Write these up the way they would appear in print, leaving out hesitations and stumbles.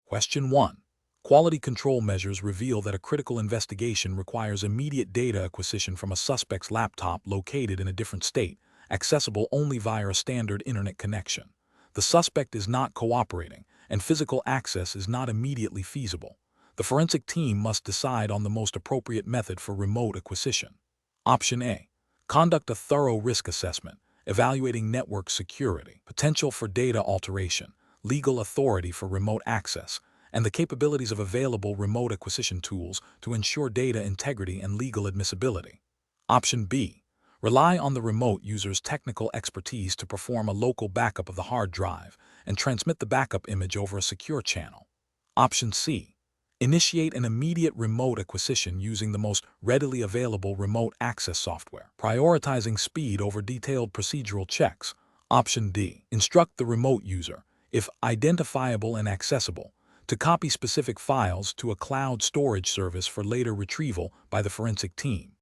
Question 1. Quality control measures reveal that a critical investigation requires immediate data acquisition from a suspect's laptop located in a different state, accessible only via a standard internet connection. The suspect is not cooperating, and physical access is not immediately feasible. The forensic team must decide on the most appropriate method for remote acquisition. Option A. Conduct a thorough risk assessment, evaluating network security, potential for data alteration, legal authority for remote access, and the capabilities of available remote acquisition tools to ensure data integrity and legal admissibility. Option B. Rely on the remote user's technical expertise to perform a local backup of the hard drive and transmit the backup image over a secure channel. Option C. Initiate an immediate remote acquisition using the most readily available remote access software, prioritizing speed over detailed procedural checks. Option D. Instruct the remote user, if identifiable and accessible, to copy specific files to a cloud storage service for later retrieval by the forensic team.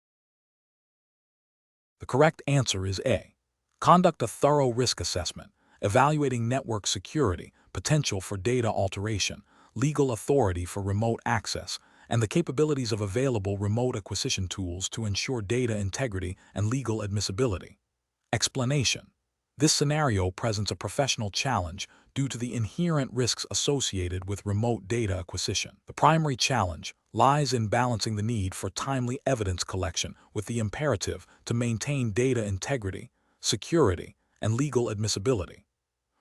The correct answer is A. Conduct a thorough risk assessment, evaluating network security, potential for data alteration, legal authority for remote access, and the capabilities of available remote acquisition tools to ensure data integrity and legal admissibility. Explanation. This scenario presents a professional challenge due to the inherent risks associated with remote data acquisition. The primary challenge lies in balancing the need for timely evidence collection with the imperative to maintain data integrity, security, and legal admissibility.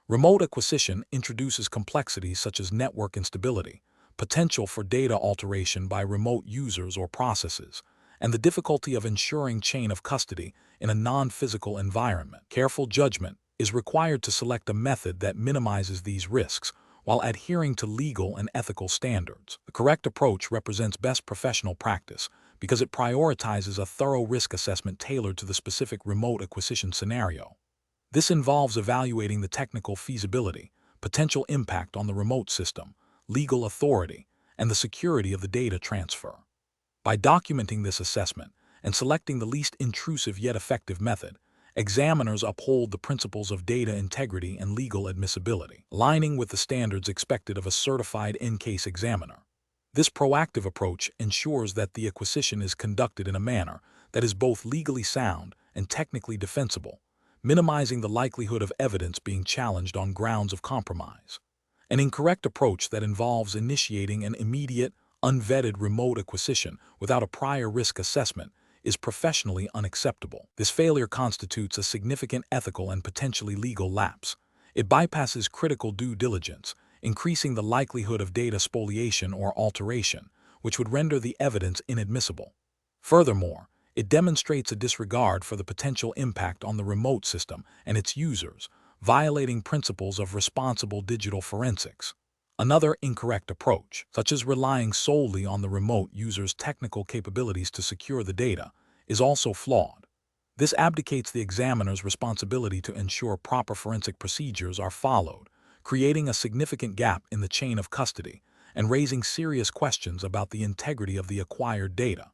Remote acquisition introduces complexities such as network instability, potential for data alteration by remote users or processes, and the difficulty of ensuring chain of custody in a non-physical environment. Careful judgment is required to select a method that minimizes these risks while adhering to legal and ethical standards. The correct approach represents best professional practice because it prioritizes a thorough risk assessment tailored to the specific remote acquisition scenario. This involves evaluating the technical feasibility, potential impact on the remote system, legal authority, and the security of the data transfer. By documenting this assessment and selecting the least intrusive yet effective method, examiners uphold the principles of data integrity and legal admissibility, aligning with the standards expected of a certified EnCase examiner. This proactive approach ensures that the acquisition is conducted in a manner that is both legally sound and technically defensible, minimizing the likelihood of evidence being challenged on grounds of compromise. An incorrect approach that involves initiating an immediate, unvetted remote acquisition without a prior risk assessment is professionally unacceptable. This failure constitutes a significant ethical and potentially legal lapse. It bypasses critical due diligence, increasing the likelihood of data spoliation or alteration, which would render the evidence inadmissible. Furthermore, it demonstrates a disregard for the potential impact on the remote system and its users, violating principles of responsible digital forensics. Another incorrect approach, such as relying solely on the remote user's technical capabilities to secure the data, is also flawed. This abdicates the examiner's responsibility to ensure proper forensic procedures are followed, creating a significant gap in the chain of custody and raising serious questions about the integrity of the acquired data.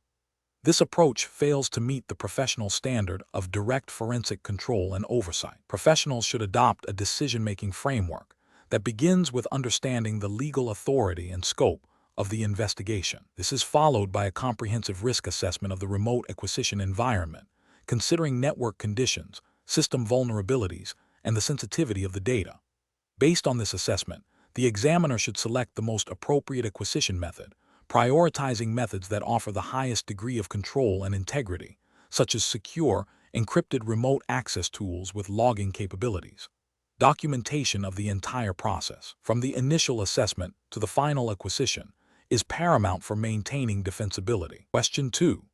This approach fails to meet the professional standard of direct forensic control and oversight. Professionals should adopt a decision-making framework that begins with understanding the legal authority and scope of the investigation. This is followed by a comprehensive risk assessment of the remote acquisition environment, considering network conditions, system vulnerabilities, and the sensitivity of the data. Based on this assessment, the examiner should select the most appropriate acquisition method, prioritizing methods that offer the highest degree of control and integrity, such as secure, encrypted remote access tools with logging capabilities. Documentation of the entire process, from the initial assessment to the final acquisition, is paramount for maintaining defensibility. Question 2.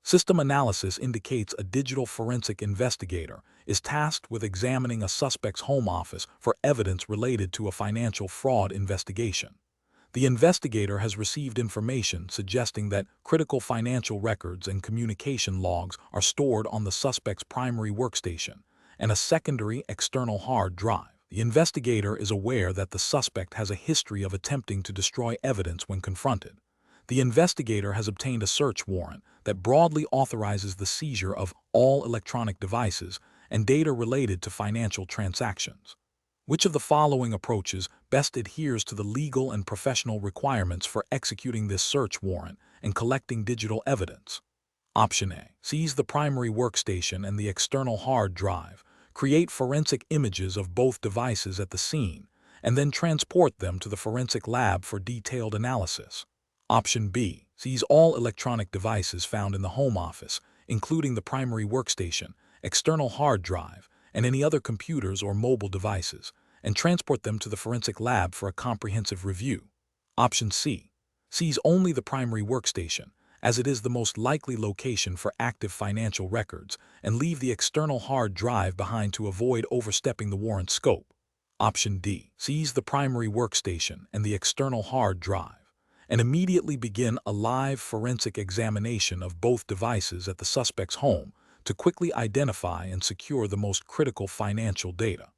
System analysis indicates a digital forensic investigator is tasked with examining a suspect's home office for evidence related to a financial fraud investigation. The investigator has received information suggesting that critical financial records and communication logs are stored on the suspect's primary workstation and a secondary external hard drive. The investigator is aware that the suspect has a history of attempting to destroy evidence when confronted. The investigator has obtained a search warrant that broadly authorizes the seizure of all electronic devices and data related to financial transactions. Which of the following approaches best adheres to the legal and professional requirements for executing this search warrant and collecting digital evidence? Option A. Seize the primary workstation and the external hard drive, create forensic images of both devices at the scene, and then transport them to the forensic lab for detailed analysis. Option B. Seize all electronic devices found in the home office, including the primary workstation, external hard drive, and any other computers or mobile devices, and transport them to the forensic lab for a comprehensive review. Option C. Seize only the primary workstation, as it is the most likely location for active financial records, and leave the external hard drive behind to avoid overstepping the warrant scope. Option D. Seize the primary workstation and the external hard drive, and immediately begin a live forensic examination of both devices at the suspect's home to quickly identify and secure the most critical financial data.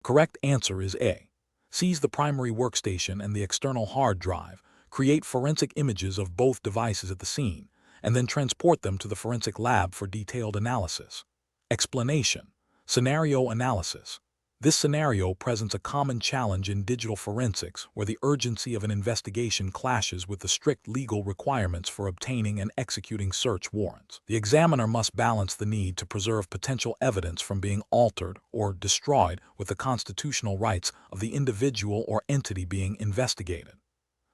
Correct answer is A. Seize the primary workstation and the external hard drive, create forensic images of both devices at the scene, and then transport them to the forensic lab for detailed analysis. Explanation. Scenario analysis. This scenario presents a common challenge in digital forensics where the urgency of an investigation clashes with the strict legal requirements for obtaining and executing search warrants. The examiner must balance the need to preserve potential evidence from being altered or destroyed with the constitutional rights of the individual or entity being investigated.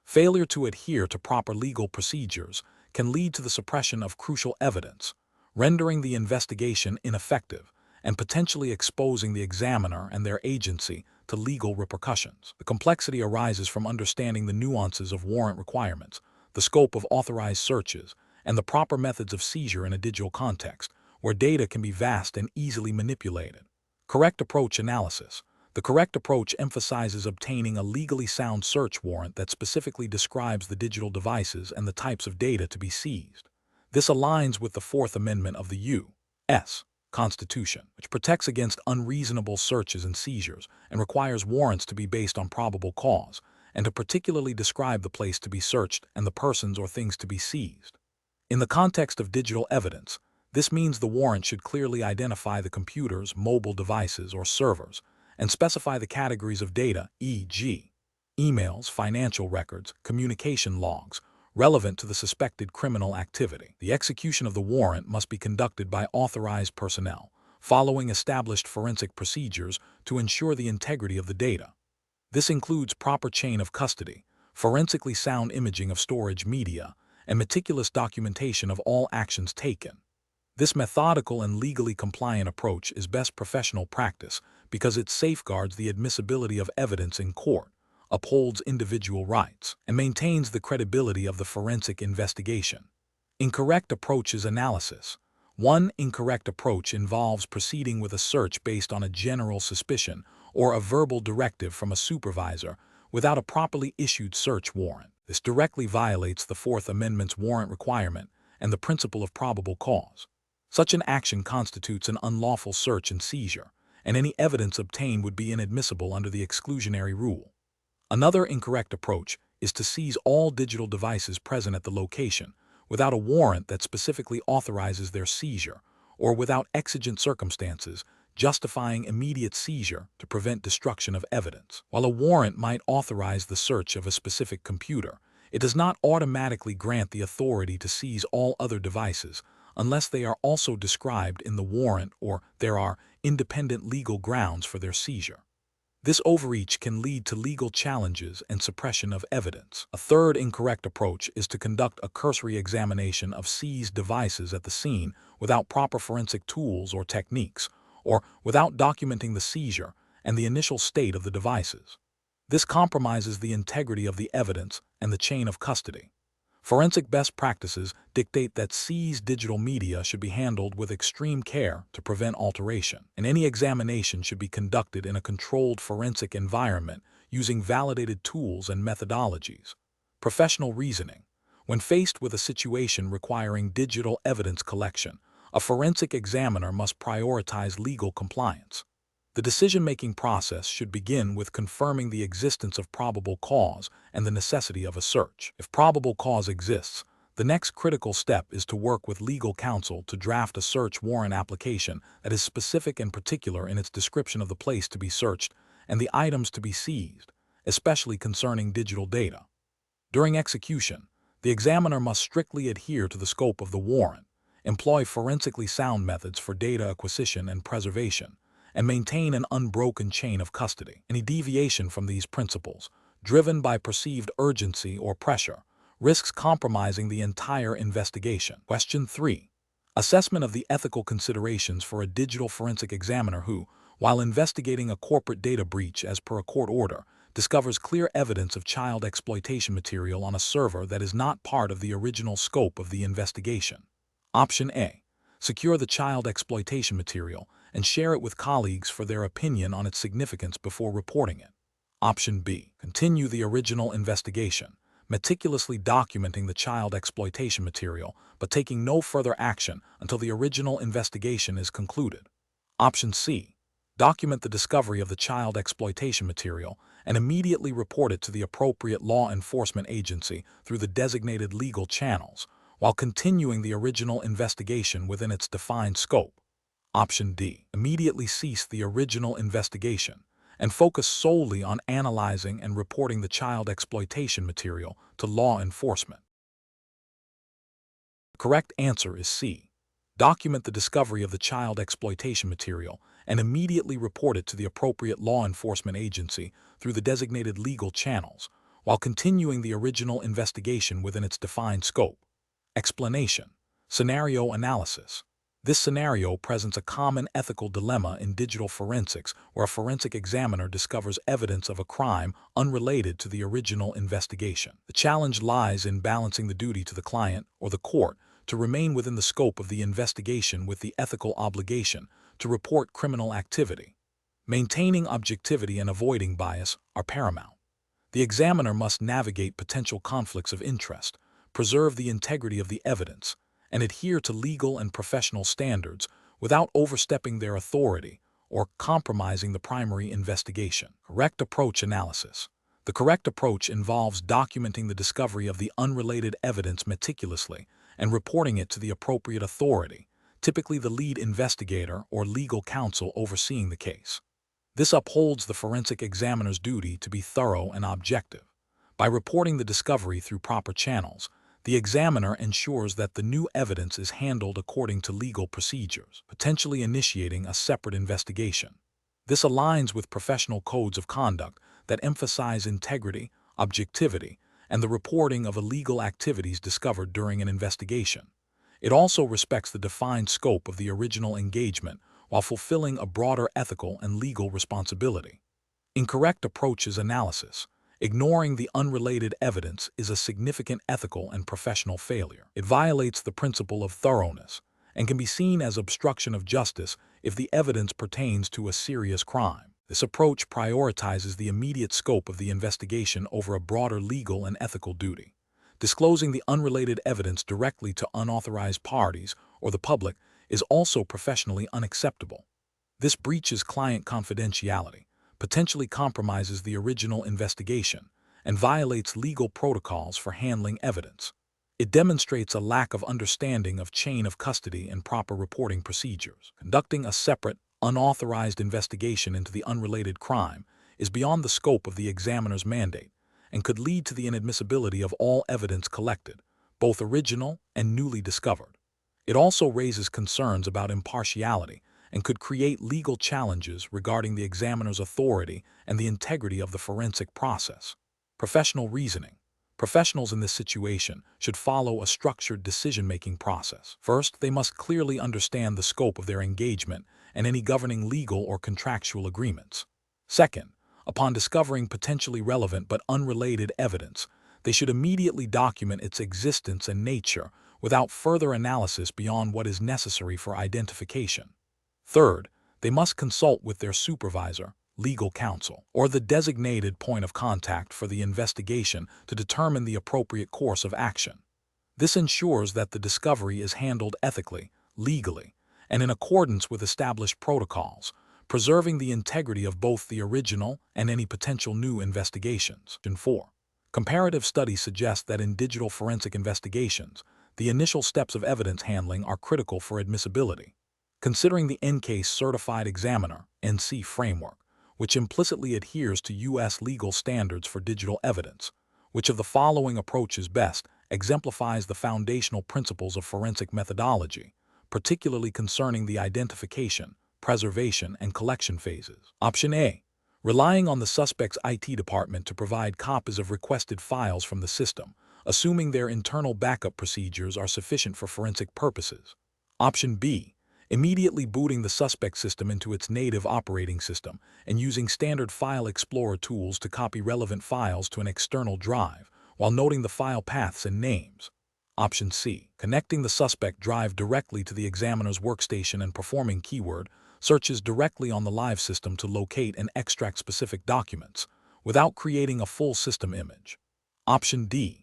Failure to adhere to proper legal procedures can lead to the suppression of crucial evidence, rendering the investigation ineffective and potentially exposing the examiner and their agency to legal repercussions. The complexity arises from understanding the nuances of warrant requirements, the scope of authorized searches, and the proper methods of seizure in a digital context, where data can be vast and easily manipulated. Correct approach analysis. The correct approach emphasizes obtaining a legally sound search warrant that specifically describes the digital devices and the types of data to be seized. This aligns with the Fourth Amendment of the U.S. Constitution, which protects against unreasonable searches and seizures and requires warrants to be based on probable cause and to particularly describe the place to be searched and the persons or things to be seized. In the context of digital evidence, this means the warrant should clearly identify the computers, mobile devices, or servers, and specify the categories of data, e.g., emails, financial records, communication logs, relevant to the suspected criminal activity. The execution of the warrant must be conducted by authorized personnel, following established forensic procedures to ensure the integrity of the data. This includes proper chain of custody, forensically sound imaging of storage media, and meticulous documentation of all actions taken. This methodical and legally compliant approach is best professional practice because it safeguards the admissibility of evidence in court, upholds individual rights, and maintains the credibility of the forensic investigation. Incorrect approaches analysis. One incorrect approach involves proceeding with a search based on a general suspicion or a verbal directive from a supervisor without a properly issued search warrant. This directly violates the Fourth Amendment's warrant requirement and the principle of probable cause. Such an action constitutes an unlawful search and seizure, and any evidence obtained would be inadmissible under the exclusionary rule. Another incorrect approach is to seize all digital devices present at the location without a warrant that specifically authorizes their seizure or without exigent circumstances justifying immediate seizure to prevent destruction of evidence. While a warrant might authorize the search of a specific computer, it does not automatically grant the authority to seize all other devices unless they are also described in the warrant or there are independent legal grounds for their seizure. This overreach can lead to legal challenges and suppression of evidence. A third incorrect approach is to conduct a cursory examination of seized devices at the scene without proper forensic tools or techniques, or without documenting the seizure and the initial state of the devices. This compromises the integrity of the evidence and the chain of custody. Forensic best practices dictate that seized digital media should be handled with extreme care to prevent alteration, and any examination should be conducted in a controlled forensic environment using validated tools and methodologies. Professional reasoning. When faced with a situation requiring digital evidence collection, a forensic examiner must prioritize legal compliance. The decision-making process should begin with confirming the existence of probable cause and the necessity of a search. If probable cause exists, The next critical step is to work with legal counsel to draft a search warrant application that is specific and particular in its description of the place to be searched and the items to be seized, especially concerning digital data. During execution, the examiner must strictly adhere to the scope of the warrant, employ forensically sound methods for data acquisition and preservation, and maintain an unbroken chain of custody. Any deviation from these principles, driven by perceived urgency or pressure, risks compromising the entire investigation. Question 3. Assessment of the ethical considerations for a digital forensic examiner who, while investigating a corporate data breach as per a court order, discovers clear evidence of child exploitation material on a server that is not part of the original scope of the investigation. Option A. Secure the child exploitation material and share it with colleagues for their opinion on its significance before reporting it. Option B. Continue the original investigation, meticulously documenting the child exploitation material but taking no further action until the original investigation is concluded. Option C. Document the discovery of the child exploitation material and immediately report it to the appropriate law enforcement agency through the designated legal channels, while continuing the original investigation within its defined scope. Option D. Immediately cease the original investigation and focus solely on analyzing and reporting the child exploitation material to law enforcement. The correct answer is C. Document the discovery of the child exploitation material and immediately report it to the appropriate law enforcement agency through the designated legal channels, while continuing the original investigation within its defined scope. Explanation. Scenario analysis. This scenario presents a common ethical dilemma in digital forensics where a forensic examiner discovers evidence of a crime unrelated to the original investigation. The challenge lies in balancing the duty to the client or the court to remain within the scope of the investigation with the ethical obligation to report criminal activity. Maintaining objectivity and avoiding bias are paramount. The examiner must navigate potential conflicts of interest, preserve the integrity of the evidence, and adhere to legal and professional standards without overstepping their authority or compromising the primary investigation. Correct approach analysis. The correct approach involves documenting the discovery of the unrelated evidence meticulously and reporting it to the appropriate authority, typically the lead investigator or legal counsel overseeing the case. This upholds the forensic examiner's duty to be thorough and objective. By reporting the discovery through proper channels, the examiner ensures that the new evidence is handled according to legal procedures, potentially initiating a separate investigation. This aligns with professional codes of conduct that emphasize integrity, objectivity, and the reporting of illegal activities discovered during an investigation. It also respects the defined scope of the original engagement while fulfilling a broader ethical and legal responsibility. Incorrect approaches analysis. Ignoring the unrelated evidence is a significant ethical and professional failure. It violates the principle of thoroughness and can be seen as obstruction of justice if the evidence pertains to a serious crime. This approach prioritizes the immediate scope of the investigation over a broader legal and ethical duty. Disclosing the unrelated evidence directly to unauthorized parties or the public is also professionally unacceptable. This breaches client confidentiality, potentially compromises the original investigation, and violates legal protocols for handling evidence. It demonstrates a lack of understanding of chain of custody and proper reporting procedures. Conducting a separate, unauthorized investigation into the unrelated crime is beyond the scope of the examiner's mandate and could lead to the inadmissibility of all evidence collected, both original and newly discovered. It also raises concerns about impartiality and could create legal challenges regarding the examiner's authority and the integrity of the forensic process. Professional reasoning. Professionals in this situation should follow a structured decision-making process. First, they must clearly understand the scope of their engagement and any governing legal or contractual agreements. Second, upon discovering potentially relevant but unrelated evidence, they should immediately document its existence and nature without further analysis beyond what is necessary for identification. Third, they must consult with their supervisor, legal counsel, or the designated point of contact for the investigation to determine the appropriate course of action. This ensures that the discovery is handled ethically, legally, and in accordance with established protocols, preserving the integrity of both the original and any potential new investigations. 4. Comparative studies suggest that in digital forensic investigations, the initial steps of evidence handling are critical for admissibility. Considering the EnCase Certified Examiner (EnCE) framework, which implicitly adheres to U.S. legal standards for digital evidence, which of the following approaches best exemplifies the foundational principles of forensic methodology, particularly concerning the identification, preservation, and collection phases? Option A. Relying on the suspect's IT department to provide copies of requested files from the system, assuming their internal backup procedures are sufficient for forensic purposes. Option B. Immediately booting the suspect system into its native operating system and using standard File Explorer tools to copy relevant files to an external drive, while noting the file paths and names. Option C. Connecting the suspect drive directly to the examiner's workstation and performing keyword searches directly on the live system to locate and extract specific documents, without creating a full system image. Option D.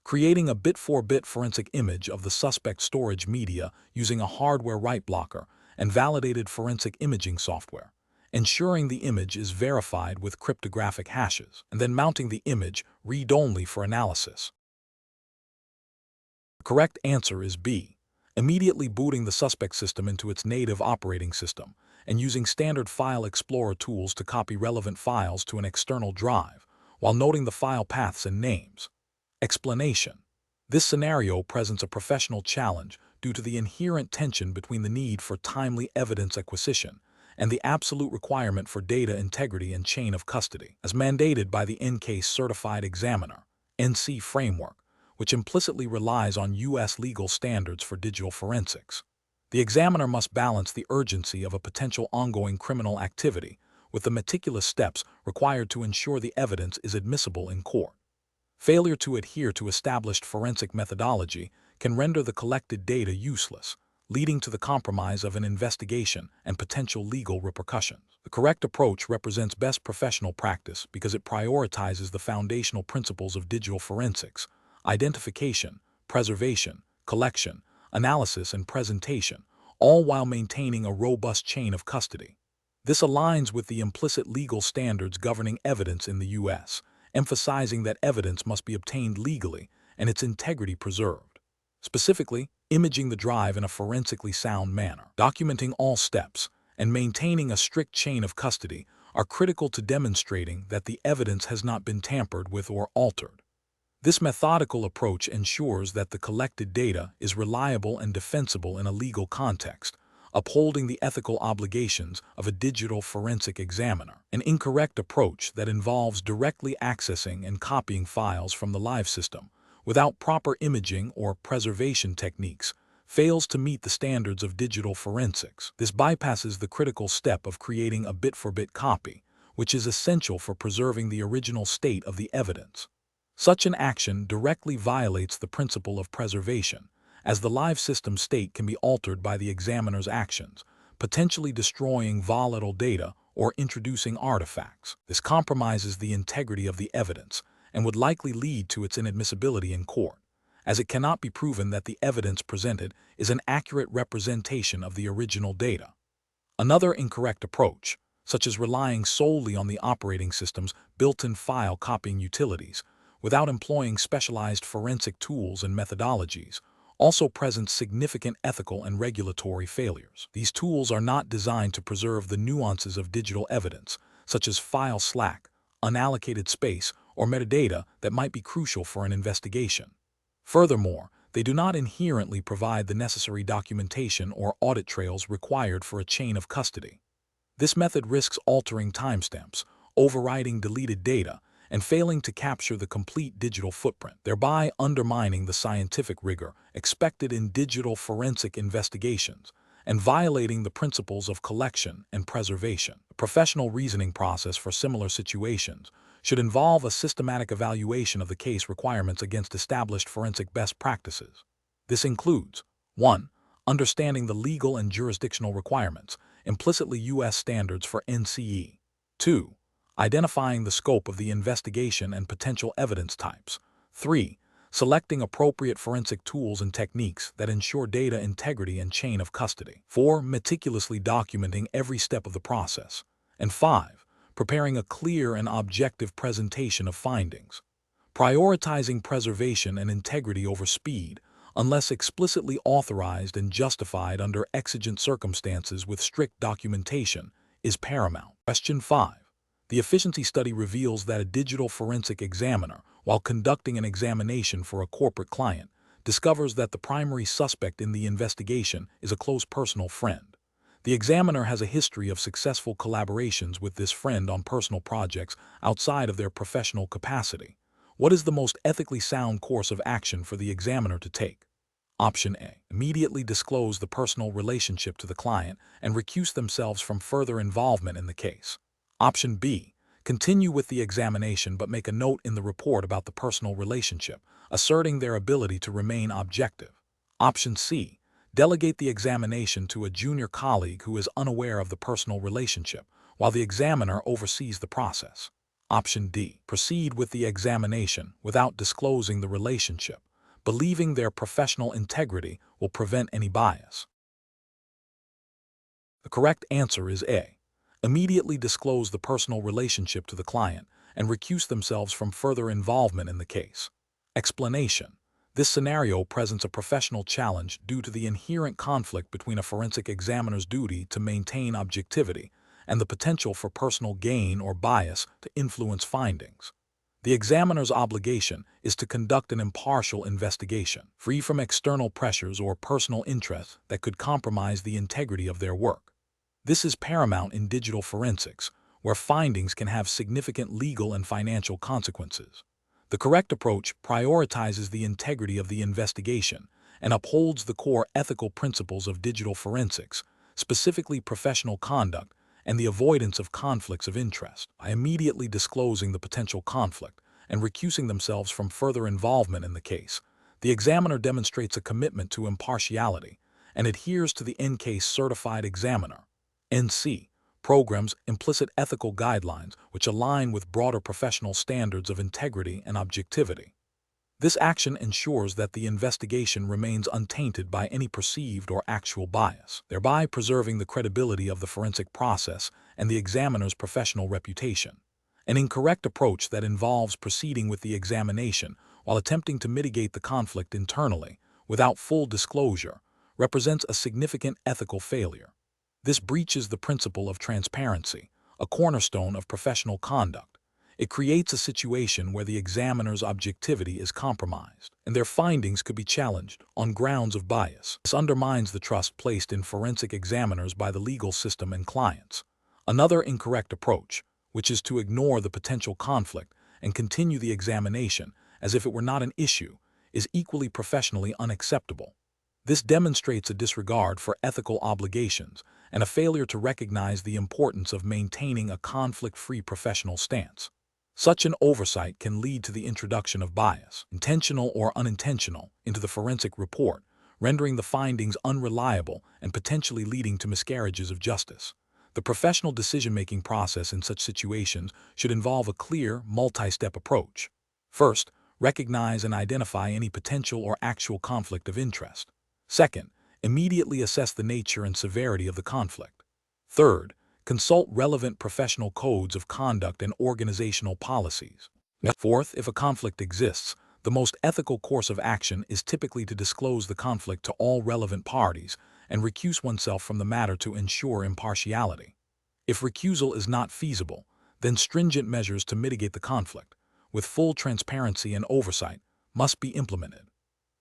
Creating a bit-for-bit forensic image of the suspect storage media using a hardware write blocker and validated forensic imaging software, ensuring the image is verified with cryptographic hashes, and then mounting the image read-only for analysis. The correct answer is B. Immediately booting the suspect system into its native operating system and using standard File Explorer tools to copy relevant files to an external drive, while noting the file paths and names. Explanation. This scenario presents a professional challenge due to the inherent tension between the need for timely evidence acquisition and the absolute requirement for data integrity and chain of custody, as mandated by the EnCase Certified Examiner (EnCE) framework, which implicitly relies on U.S. legal standards for digital forensics. The examiner must balance the urgency of a potential ongoing criminal activity with the meticulous steps required to ensure the evidence is admissible in court. Failure to adhere to established forensic methodology can render the collected data useless, leading to the compromise of an investigation and potential legal repercussions. The correct approach represents best professional practice because it prioritizes the foundational principles of digital forensics: identification, preservation, collection, analysis, and presentation, all while maintaining a robust chain of custody. This aligns with the implicit legal standards governing evidence in the U.S., emphasizing that evidence must be obtained legally and its integrity preserved. Specifically, imaging the drive in a forensically sound manner, documenting all steps, and maintaining a strict chain of custody are critical to demonstrating that the evidence has not been tampered with or altered. This methodical approach ensures that the collected data is reliable and defensible in a legal context, upholding the ethical obligations of a digital forensic examiner. An incorrect approach that involves directly accessing and copying files from the live system without proper imaging or preservation techniques fails to meet the standards of digital forensics. This bypasses the critical step of creating a bit-for-bit copy, which is essential for preserving the original state of the evidence. Such an action directly violates the principle of preservation, as the live system state can be altered by the examiner's actions, potentially destroying volatile data or introducing artifacts. This compromises the integrity of the evidence and would likely lead to its inadmissibility in court, as it cannot be proven that the evidence presented is an accurate representation of the original data. Another incorrect approach, such as relying solely on the operating system's built-in file copying utilities, without employing specialized forensic tools and methodologies, also presents significant ethical and regulatory failures. These tools are not designed to preserve the nuances of digital evidence, such as file slack, unallocated space, or metadata that might be crucial for an investigation. Furthermore, they do not inherently provide the necessary documentation or audit trails required for a chain of custody. This method risks altering timestamps, overriding deleted data, and failing to capture the complete digital footprint, thereby undermining the scientific rigor expected in digital forensic investigations and violating the principles of collection and preservation. A professional reasoning process for similar situations should involve a systematic evaluation of the case requirements against established forensic best practices. This includes 1. Understanding the legal and jurisdictional requirements, implicitly U.S. standards for EnCE. 2. Identifying the scope of the investigation and potential evidence types. 3. Selecting appropriate forensic tools and techniques that ensure data integrity and chain of custody. 4. Meticulously documenting every step of the process. And 5. Preparing a clear and objective presentation of findings. prioritizing preservation and integrity over speed, unless explicitly authorized and justified under exigent circumstances with strict documentation, is paramount. Question 5. The efficiency study reveals that a digital forensic examiner, while conducting an examination for a corporate client, discovers that the primary suspect in the investigation is a close personal friend. The examiner has a history of successful collaborations with this friend on personal projects outside of their professional capacity. What is the most ethically sound course of action for the examiner to take? Option A. Immediately disclose the personal relationship to the client and recuse themselves from further involvement in the case. Option B. Continue with the examination but make a note in the report about the personal relationship, asserting their ability to remain objective. Option C. Delegate the examination to a junior colleague who is unaware of the personal relationship, while the examiner oversees the process. Option D. Proceed with the examination without disclosing the relationship, believing their professional integrity will prevent any bias. The correct answer is A. Immediately disclose the personal relationship to the client and recuse themselves from further involvement in the case. Explanation. This scenario presents a professional challenge due to the inherent conflict between a forensic examiner's duty to maintain objectivity and the potential for personal gain or bias to influence findings. The examiner's obligation is to conduct an impartial investigation, free from external pressures or personal interests that could compromise the integrity of their work. This is paramount in digital forensics, where findings can have significant legal and financial consequences. The correct approach prioritizes the integrity of the investigation and upholds the core ethical principles of digital forensics, specifically professional conduct and the avoidance of conflicts of interest. By immediately disclosing the potential conflict and recusing themselves from further involvement in the case, the examiner demonstrates a commitment to impartiality and adheres to the EnCase certified examiner, EnCE, program's implicit ethical guidelines which align with broader professional standards of integrity and objectivity. This action ensures that the investigation remains untainted by any perceived or actual bias, thereby preserving the credibility of the forensic process and the examiner's professional reputation. An incorrect approach that involves proceeding with the examination while attempting to mitigate the conflict internally, without full disclosure, represents a significant ethical failure. This breaches the principle of transparency, a cornerstone of professional conduct. It creates a situation where the examiner's objectivity is compromised, and their findings could be challenged on grounds of bias. This undermines the trust placed in forensic examiners by the legal system and clients. Another incorrect approach, which is to ignore the potential conflict and continue the examination as if it were not an issue, is equally professionally unacceptable. This demonstrates a disregard for ethical obligations and a failure to recognize the importance of maintaining a conflict-free professional stance. Such an oversight can lead to the introduction of bias, intentional or unintentional, into the forensic report, rendering the findings unreliable and potentially leading to miscarriages of justice. The professional decision-making process in such situations should involve a clear, multi-step approach. First, recognize and identify any potential or actual conflict of interest. Second, immediately assess the nature and severity of the conflict. Third, consult relevant professional codes of conduct and organizational policies. Fourth, if a conflict exists, the most ethical course of action is typically to disclose the conflict to all relevant parties and recuse oneself from the matter to ensure impartiality. If recusal is not feasible, then stringent measures to mitigate the conflict, with full transparency and oversight, must be implemented.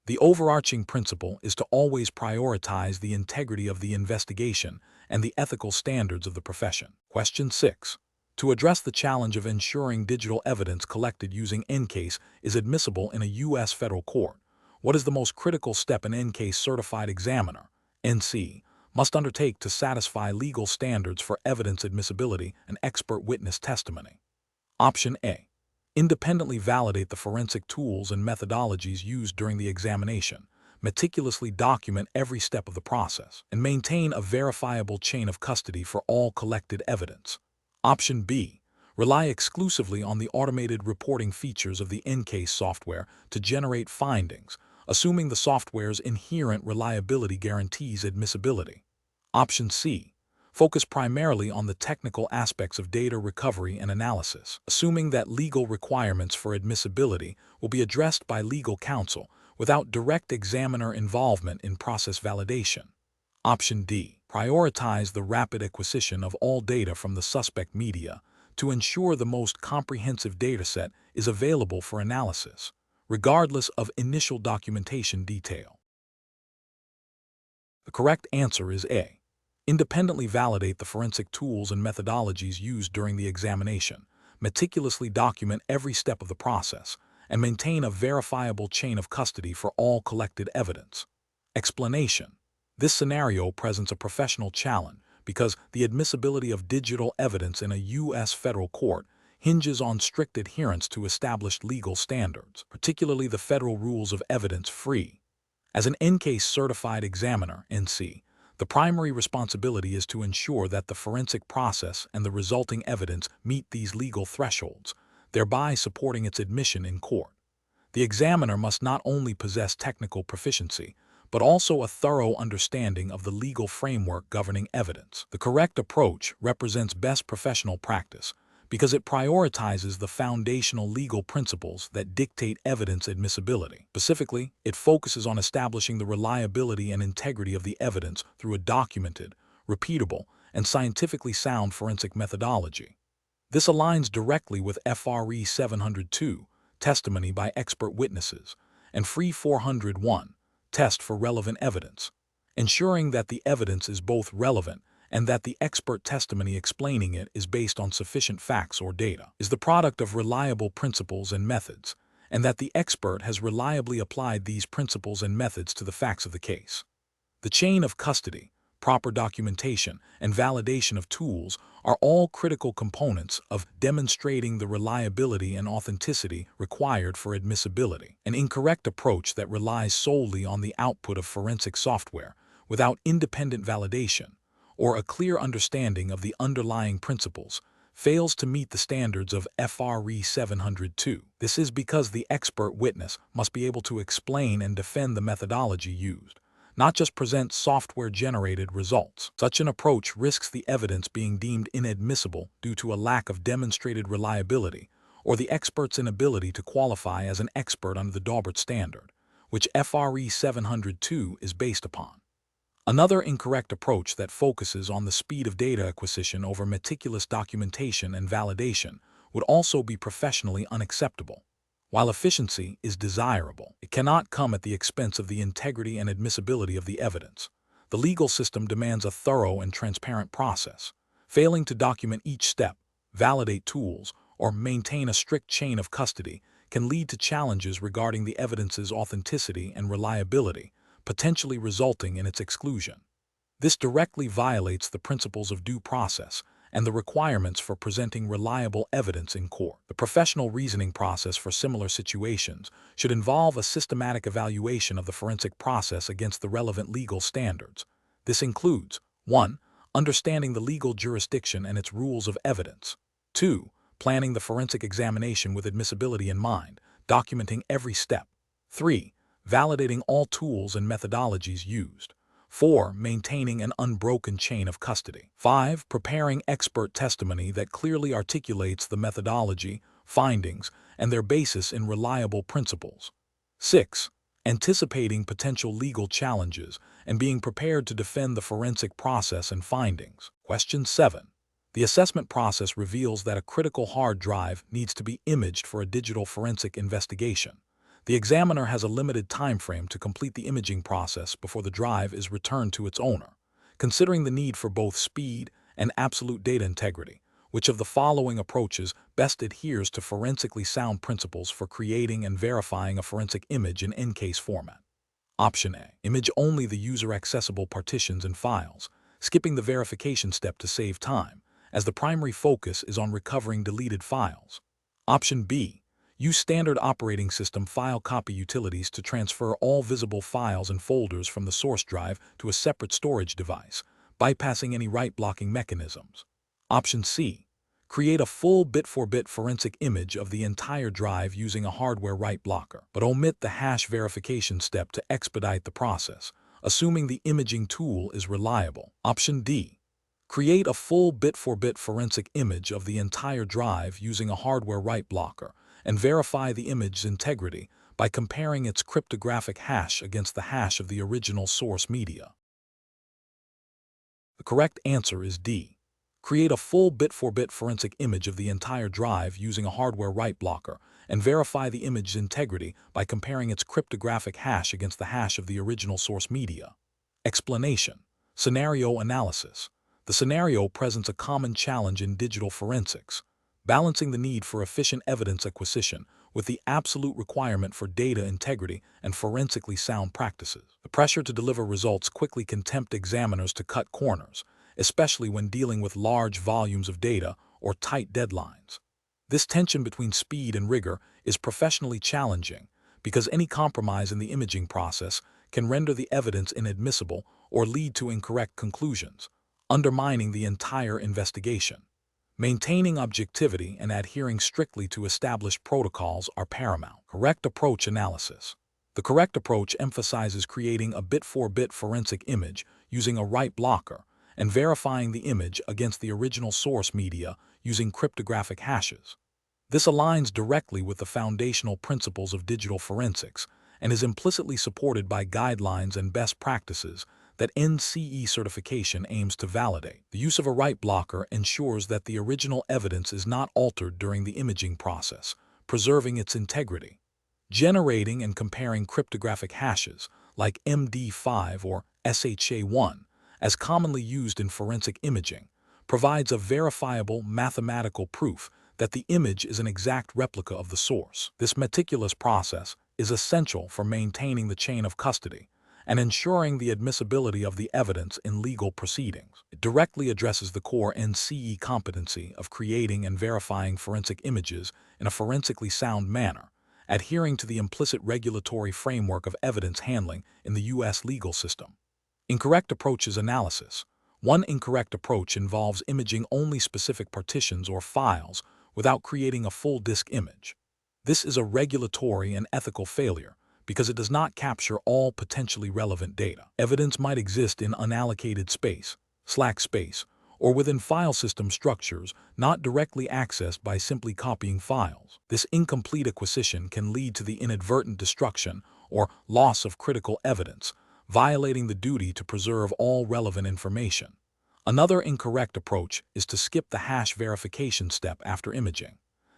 The overarching principle is to always prioritize the integrity of the investigation and the ethical standards of the profession. Question 6. To address the challenge of ensuring digital evidence collected using EnCase is admissible in a U.S. federal court, what is the most critical step an EnCase certified examiner, EnCE, must undertake to satisfy legal standards for evidence admissibility and expert witness testimony? Option A. Independently validate the forensic tools and methodologies used during the examination, meticulously document every step of the process, and maintain a verifiable chain of custody for all collected evidence. Option B. Rely exclusively on the automated reporting features of the EnCase software to generate findings, assuming the software's inherent reliability guarantees admissibility. Option C. focus primarily on the technical aspects of data recovery and analysis, assuming that legal requirements for admissibility will be addressed by legal counsel without direct examiner involvement in process validation. Option D. Prioritize the rapid acquisition of all data from the suspect media to ensure the most comprehensive dataset is available for analysis, regardless of initial documentation detail. The correct answer is A. Independently validate the forensic tools and methodologies used during the examination, meticulously document every step of the process, and maintain a verifiable chain of custody for all collected evidence. Explanation. This scenario presents a professional challenge because the admissibility of digital evidence in a U.S. federal court hinges on strict adherence to established legal standards, particularly the federal rules of evidence-free. As an EnCase certified examiner, EnCE, the primary responsibility is to ensure that the forensic process and the resulting evidence meet these legal thresholds, thereby supporting its admission in court. The examiner must not only possess technical proficiency, but also a thorough understanding of the legal framework governing evidence. The correct approach represents best professional practice because it prioritizes the foundational legal principles that dictate evidence admissibility. Specifically, it focuses on establishing the reliability and integrity of the evidence through a documented, repeatable, and scientifically sound forensic methodology. This aligns directly with FRE 702, testimony by expert witnesses, and FRE 401, test for relevant evidence, ensuring that the evidence is both relevant and that the expert testimony explaining it is based on sufficient facts or data, is the product of reliable principles and methods, and that the expert has reliably applied these principles and methods to the facts of the case. The chain of custody, proper documentation, and validation of tools are all critical components of demonstrating the reliability and authenticity required for admissibility. An incorrect approach that relies solely on the output of forensic software without independent validation or a clear understanding of the underlying principles fails to meet the standards of FRE 702. This is because the expert witness must be able to explain and defend the methodology used, not just present software-generated results. Such an approach risks the evidence being deemed inadmissible due to a lack of demonstrated reliability or the expert's inability to qualify as an expert under the Daubert standard, which FRE 702 is based upon. Another incorrect approach that focuses on the speed of data acquisition over meticulous documentation and validation would also be professionally unacceptable. While efficiency is desirable, it cannot come at the expense of the integrity and admissibility of the evidence. The legal system demands a thorough and transparent process. Failing to document each step, validate tools, or maintain a strict chain of custody can lead to challenges regarding the evidence's authenticity and reliability, potentially resulting in its exclusion. This directly violates the principles of due process and the requirements for presenting reliable evidence in court. The professional reasoning process for similar situations should involve a systematic evaluation of the forensic process against the relevant legal standards. This includes 1. Understanding the legal jurisdiction and its rules of evidence. 2. Planning the forensic examination with admissibility in mind, documenting every step. 3. Validating all tools and methodologies used. 4. Maintaining an unbroken chain of custody. 5. Preparing expert testimony that clearly articulates the methodology, findings, and their basis in reliable principles. 6. Anticipating potential legal challenges and being prepared to defend the forensic process and findings. Question 7. The assessment process reveals that a critical hard drive needs to be imaged for a digital forensic investigation. The examiner has a limited time frame to complete the imaging process before the drive is returned to its owner. Considering the need for both speed and absolute data integrity, which of the following approaches best adheres to forensically sound principles for creating and verifying a forensic image in EnCase format? Option A. Image only the user-accessible partitions and files, skipping the verification step to save time, as the primary focus is on recovering deleted files. Option B. Use standard operating system file copy utilities to transfer all visible files and folders from the source drive to a separate storage device, bypassing any write-blocking mechanisms. Option C. Create a full bit-for-bit forensic image of the entire drive using a hardware write blocker, but omit the hash verification step to expedite the process, assuming the imaging tool is reliable. Option D. Create a full bit-for-bit forensic image of the entire drive using a hardware write blocker, and verify the image's integrity by comparing its cryptographic hash against the hash of the original source media. The correct answer is D. Create a full bit-for-bit forensic image of the entire drive using a hardware write blocker, and verify the image's integrity by comparing its cryptographic hash against the hash of the original source media. Explanation. Scenario analysis. The scenario presents a common challenge in digital forensics, balancing the need for efficient evidence acquisition with the absolute requirement for data integrity and forensically sound practices. The pressure to deliver results quickly can tempt examiners to cut corners, especially when dealing with large volumes of data or tight deadlines. This tension between speed and rigor is professionally challenging because any compromise in the imaging process can render the evidence inadmissible or lead to incorrect conclusions, undermining the entire investigation. Maintaining objectivity and adhering strictly to established protocols are paramount. Correct approach analysis. The correct approach emphasizes creating a bit-for-bit forensic image using a write blocker and verifying the image against the original source media using cryptographic hashes. This aligns directly with the foundational principles of digital forensics and is implicitly supported by guidelines and best practices that EnCE certification aims to validate. The use of a write blocker ensures that the original evidence is not altered during the imaging process, preserving its integrity. Generating and comparing cryptographic hashes, like MD5 or SHA1, as commonly used in forensic imaging, provides a verifiable mathematical proof that the image is an exact replica of the source. This meticulous process is essential for maintaining the chain of custody and ensuring the admissibility of the evidence in legal proceedings. It directly addresses the core EnCE competency of creating and verifying forensic images in a forensically sound manner, adhering to the implicit regulatory framework of evidence handling in the U.S. legal system. Incorrect approaches analysis. One incorrect approach involves imaging only specific partitions or files without creating a full disk image. This is a regulatory and ethical failure because it does not capture all potentially relevant data. Evidence might exist in unallocated space, slack space, or within file system structures not directly accessed by simply copying files. This incomplete acquisition can lead to the inadvertent destruction or loss of critical evidence, violating the duty to preserve all relevant information. Another incorrect approach is to skip the hash verification step after imaging.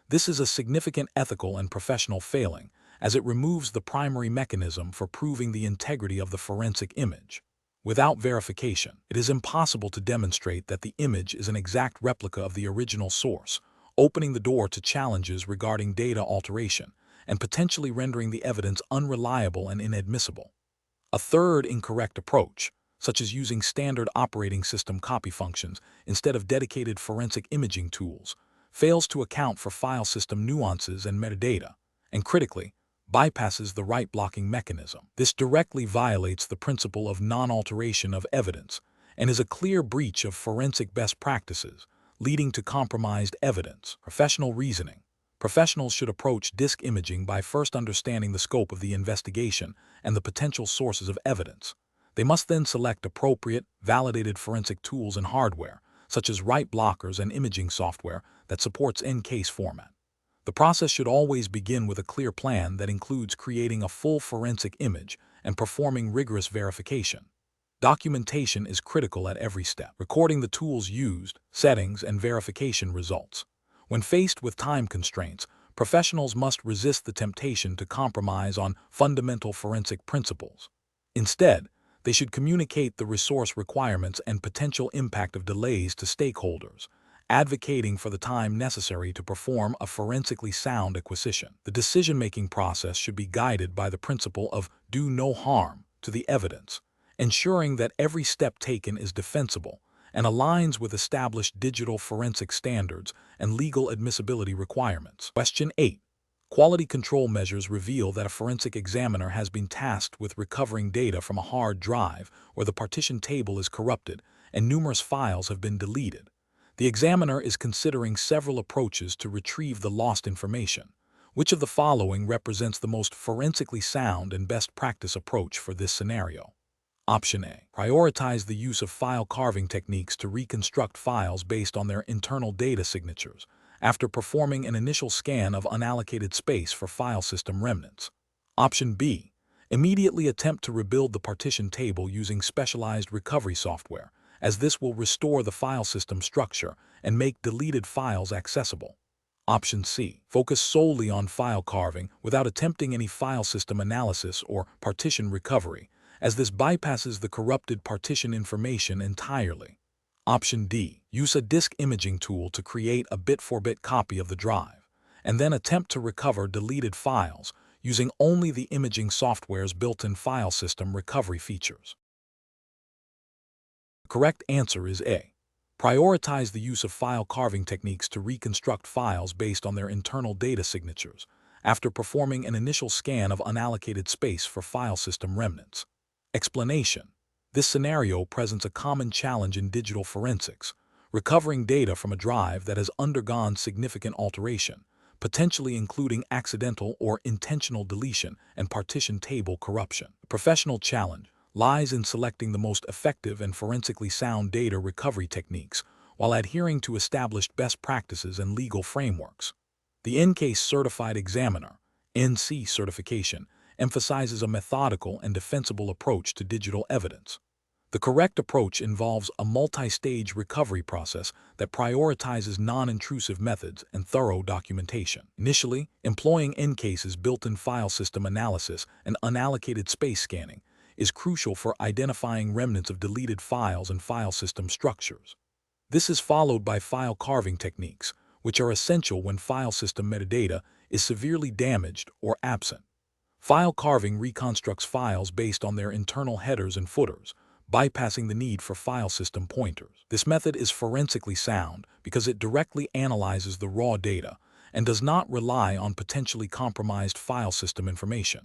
This is a significant ethical and professional failing, as it removes the primary mechanism for proving the integrity of the forensic image. Without verification, it is impossible to demonstrate that the image is an exact replica of the original source, opening the door to challenges regarding data alteration and potentially rendering the evidence unreliable and inadmissible. A third incorrect approach, such as using standard operating system copy functions instead of dedicated forensic imaging tools, fails to account for file system nuances and metadata, and critically, bypasses the write blocking mechanism. This directly violates the principle of non-alteration of evidence and is a clear breach of forensic best practices, leading to compromised evidence. Professional reasoning. Professionals should approach disk imaging by first understanding the scope of the investigation and the potential sources of evidence. They must then select appropriate, validated forensic tools and hardware, such as write blockers and imaging software that supports EnCase format. The process should always begin with a clear plan that includes creating a full forensic image and performing rigorous verification. Documentation is critical at every step, recording the tools used, settings, and verification results. When faced with time constraints, professionals must resist the temptation to compromise on fundamental forensic principles. Instead, they should communicate the resource requirements and potential impact of delays to stakeholders, advocating for the time necessary to perform a forensically sound acquisition. The decision-making process should be guided by the principle of do no harm to the evidence, ensuring that every step taken is defensible and aligns with established digital forensic standards and legal admissibility requirements. Question 8. Quality control measures reveal that a forensic examiner has been tasked with recovering data from a hard drive where the partition table is corrupted and numerous files have been deleted. The examiner is considering several approaches to retrieve the lost information. Which of the following represents the most forensically sound and best practice approach for this scenario? Option A. Prioritize the use of file carving techniques to reconstruct files based on their internal data signatures, after performing an initial scan of unallocated space for file system remnants. Option B. Immediately attempt to rebuild the partition table using specialized recovery software, as this will restore the file system structure and make deleted files accessible. Option C. Focus solely on file carving without attempting any file system analysis or partition recovery, as this bypasses the corrupted partition information entirely. Option D. Use a disk imaging tool to create a bit-for-bit copy of the drive, and then attempt to recover deleted files using only the imaging software's built-in file system recovery features. The correct answer is A. Prioritize the use of file carving techniques to reconstruct files based on their internal data signatures, after performing an initial scan of unallocated space for file system remnants. Explanation: this scenario presents a common challenge in digital forensics, recovering data from a drive that has undergone significant alteration, potentially including accidental or intentional deletion and partition table corruption. The professional challenge lies in selecting the most effective and forensically sound data recovery techniques while adhering to established best practices and legal frameworks. The EnCase Certified Examiner (EnCE) certification emphasizes a methodical and defensible approach to digital evidence. The correct approach involves a multi-stage recovery process that prioritizes non-intrusive methods and thorough documentation. Initially, employing EnCase's built-in file system analysis and unallocated space scanning is crucial for identifying remnants of deleted files and file system structures. This is followed by file carving techniques, which are essential when file system metadata is severely damaged or absent. File carving reconstructs files based on their internal headers and footers, bypassing the need for file system pointers. This method is forensically sound because it directly analyzes the raw data and does not rely on potentially compromised file system information.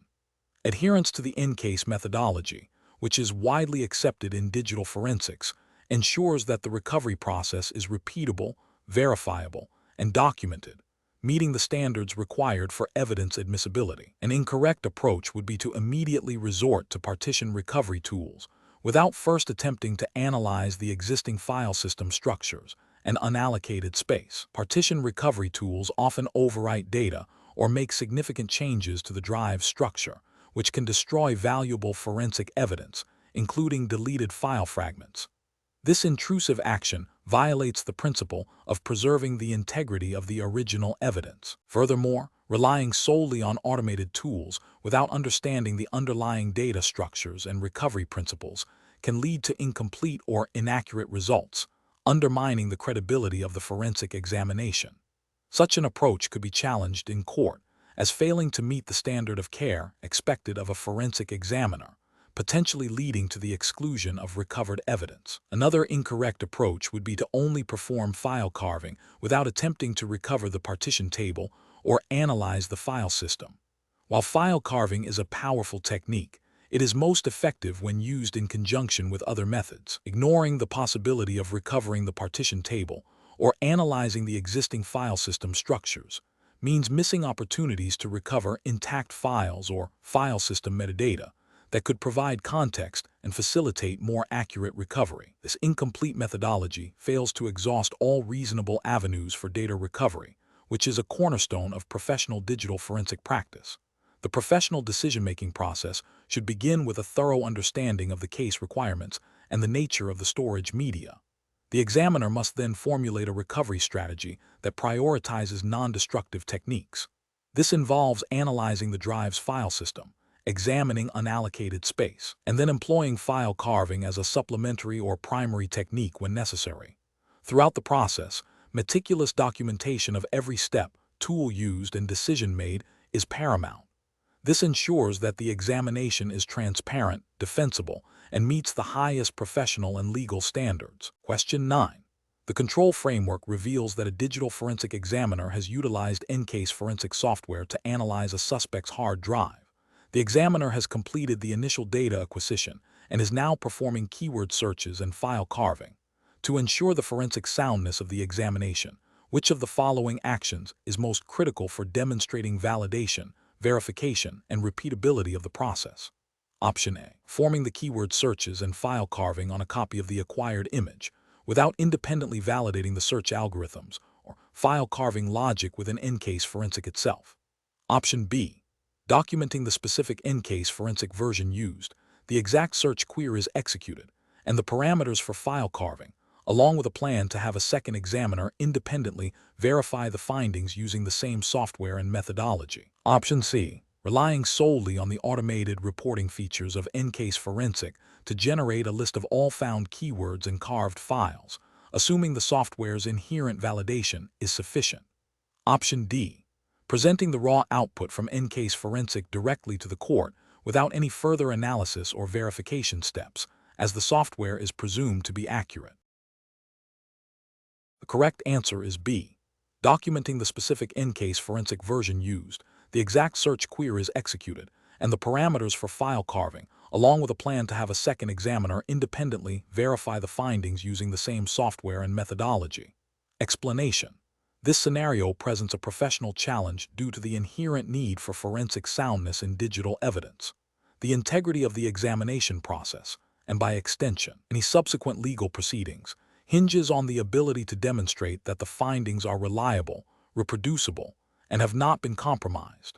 Adherence to the EnCase methodology, which is widely accepted in digital forensics, ensures that the recovery process is repeatable, verifiable, and documented, meeting the standards required for evidence admissibility. An incorrect approach would be to immediately resort to partition recovery tools without first attempting to analyze the existing file system structures and unallocated space. Partition recovery tools often overwrite data or make significant changes to the drive's structure, which can destroy valuable forensic evidence, including deleted file fragments. This intrusive action violates the principle of preserving the integrity of the original evidence. Furthermore, relying solely on automated tools without understanding the underlying data structures and recovery principles can lead to incomplete or inaccurate results, undermining the credibility of the forensic examination. Such an approach could be challenged in court as failing to meet the standard of care expected of a forensic examiner, potentially leading to the exclusion of recovered evidence. Another incorrect approach would be to only perform file carving without attempting to recover the partition table or analyze the file system. While file carving is a powerful technique, it is most effective when used in conjunction with other methods. Ignoring the possibility of recovering the partition table or analyzing the existing file system structures means missing opportunities to recover intact files or file system metadata that could provide context and facilitate more accurate recovery. This incomplete methodology fails to exhaust all reasonable avenues for data recovery, which is a cornerstone of professional digital forensic practice. The professional decision-making process should begin with a thorough understanding of the case requirements and the nature of the storage media. The examiner must then formulate a recovery strategy that prioritizes non-destructive techniques. This involves analyzing the drive's file system, examining unallocated space, and then employing file carving as a supplementary or primary technique when necessary. Throughout the process, meticulous documentation of every step, tool used, and decision made is paramount. This ensures that the examination is transparent, defensible, and meets the highest professional and legal standards. Question 9. The control framework reveals that a digital forensic examiner has utilized EnCase forensic software to analyze a suspect's hard drive. The examiner has completed the initial data acquisition and is now performing keyword searches and file carving. To ensure the forensic soundness of the examination, which of the following actions is most critical for demonstrating validation, verification, and repeatability of the process? Option A. Performing the keyword searches and file carving on a copy of the acquired image without independently validating the search algorithms or file carving logic within EnCase forensic itself. Option B. Documenting the specific EnCase forensic version used, the exact search query is executed, and the parameters for file carving, along with a plan to have a second examiner independently verify the findings using the same software and methodology. Option C. Relying solely on the automated reporting features of EnCase Forensic to generate a list of all found keywords and carved files, assuming the software's inherent validation is sufficient. Option D. Presenting the raw output from EnCase Forensic directly to the court without any further analysis or verification steps, as the software is presumed to be accurate. The correct answer is B. Documenting the specific EnCase forensic version used, the exact search query is executed, and the parameters for file carving, along with a plan to have a second examiner independently verify the findings using the same software and methodology. Explanation. This scenario presents a professional challenge due to the inherent need for forensic soundness in digital evidence. The integrity of the examination process, and by extension, any subsequent legal proceedings, hinges on the ability to demonstrate that the findings are reliable, reproducible, and have not been compromised.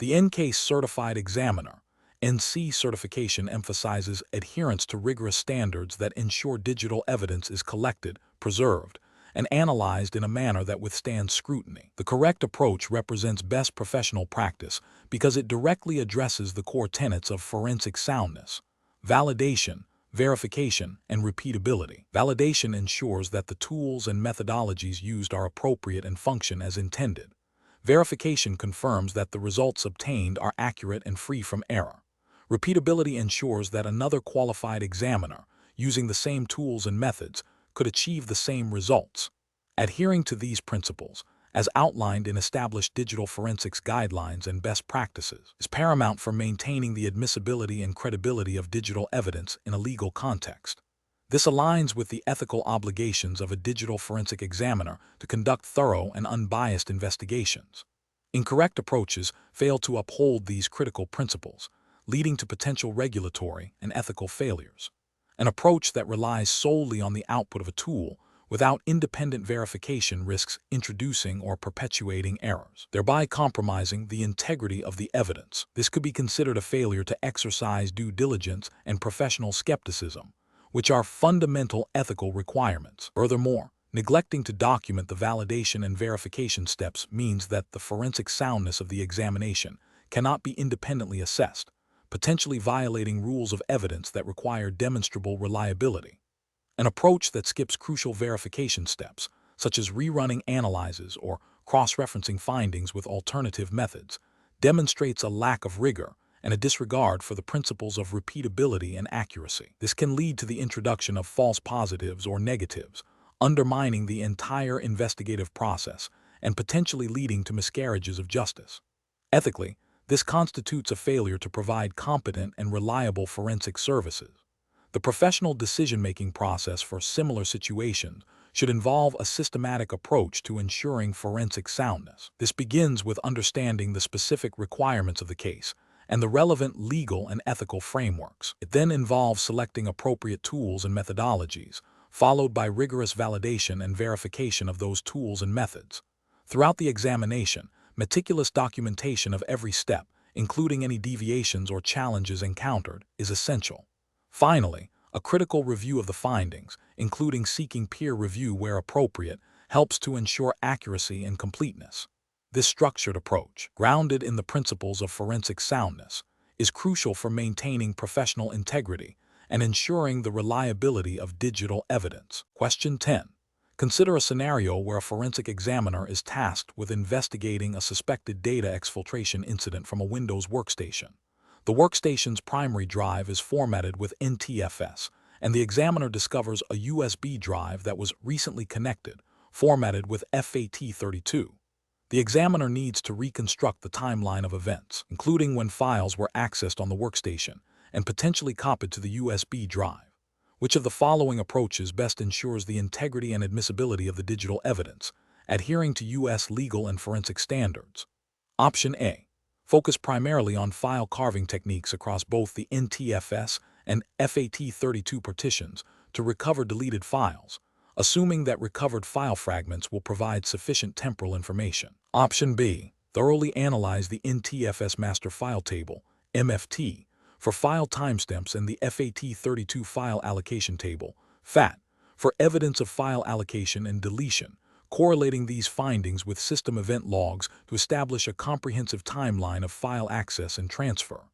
The EnCase Certified Examiner, EnCE certification emphasizes adherence to rigorous standards that ensure digital evidence is collected, preserved, and analyzed in a manner that withstands scrutiny. The correct approach represents best professional practice because it directly addresses the core tenets of forensic soundness: validation, verification, and repeatability. Validation ensures that the tools and methodologies used are appropriate and function as intended. Verification confirms that the results obtained are accurate and free from error. Repeatability ensures that another qualified examiner, using the same tools and methods, could achieve the same results. Adhering to these principles, as outlined in established digital forensics guidelines and best practices, is paramount for maintaining the admissibility and credibility of digital evidence in a legal context. This aligns with the ethical obligations of a digital forensic examiner to conduct thorough and unbiased investigations. Incorrect approaches fail to uphold these critical principles, leading to potential regulatory and ethical failures. An approach that relies solely on the output of a tool without independent verification risks introducing or perpetuating errors, thereby compromising the integrity of the evidence. This could be considered a failure to exercise due diligence and professional skepticism, which are fundamental ethical requirements. Furthermore, neglecting to document the validation and verification steps means that the forensic soundness of the examination cannot be independently assessed, potentially violating rules of evidence that require demonstrable reliability. An approach that skips crucial verification steps, such as rerunning analyses or cross-referencing findings with alternative methods, demonstrates a lack of rigor and a disregard for the principles of repeatability and accuracy. This can lead to the introduction of false positives or negatives, undermining the entire investigative process and potentially leading to miscarriages of justice. Ethically, this constitutes a failure to provide competent and reliable forensic services. The professional decision-making process for similar situations should involve a systematic approach to ensuring forensic soundness. This begins with understanding the specific requirements of the case and the relevant legal and ethical frameworks. It then involves selecting appropriate tools and methodologies, followed by rigorous validation and verification of those tools and methods. Throughout the examination, meticulous documentation of every step, including any deviations or challenges encountered, is essential. Finally, a critical review of the findings, including seeking peer review where appropriate, helps to ensure accuracy and completeness. This structured approach, grounded in the principles of forensic soundness, is crucial for maintaining professional integrity and ensuring the reliability of digital evidence. Question 10. Consider a scenario where a forensic examiner is tasked with investigating a suspected data exfiltration incident from a Windows workstation. The workstation's primary drive is formatted with NTFS, and the examiner discovers a USB drive that was recently connected, formatted with FAT32. The examiner needs to reconstruct the timeline of events, including when files were accessed on the workstation and potentially copied to the USB drive. Which of the following approaches best ensures the integrity and admissibility of the digital evidence, adhering to U.S. legal and forensic standards? Option A. Focus primarily on file carving techniques across both the NTFS and FAT32 partitions to recover deleted files, assuming that recovered file fragments will provide sufficient temporal information. Option B. Thoroughly analyze the NTFS master file table, MFT, for file timestamps and the FAT32 file allocation table, FAT, for evidence of file allocation and deletion, correlating these findings with system event logs to establish a comprehensive timeline of file access and transfer.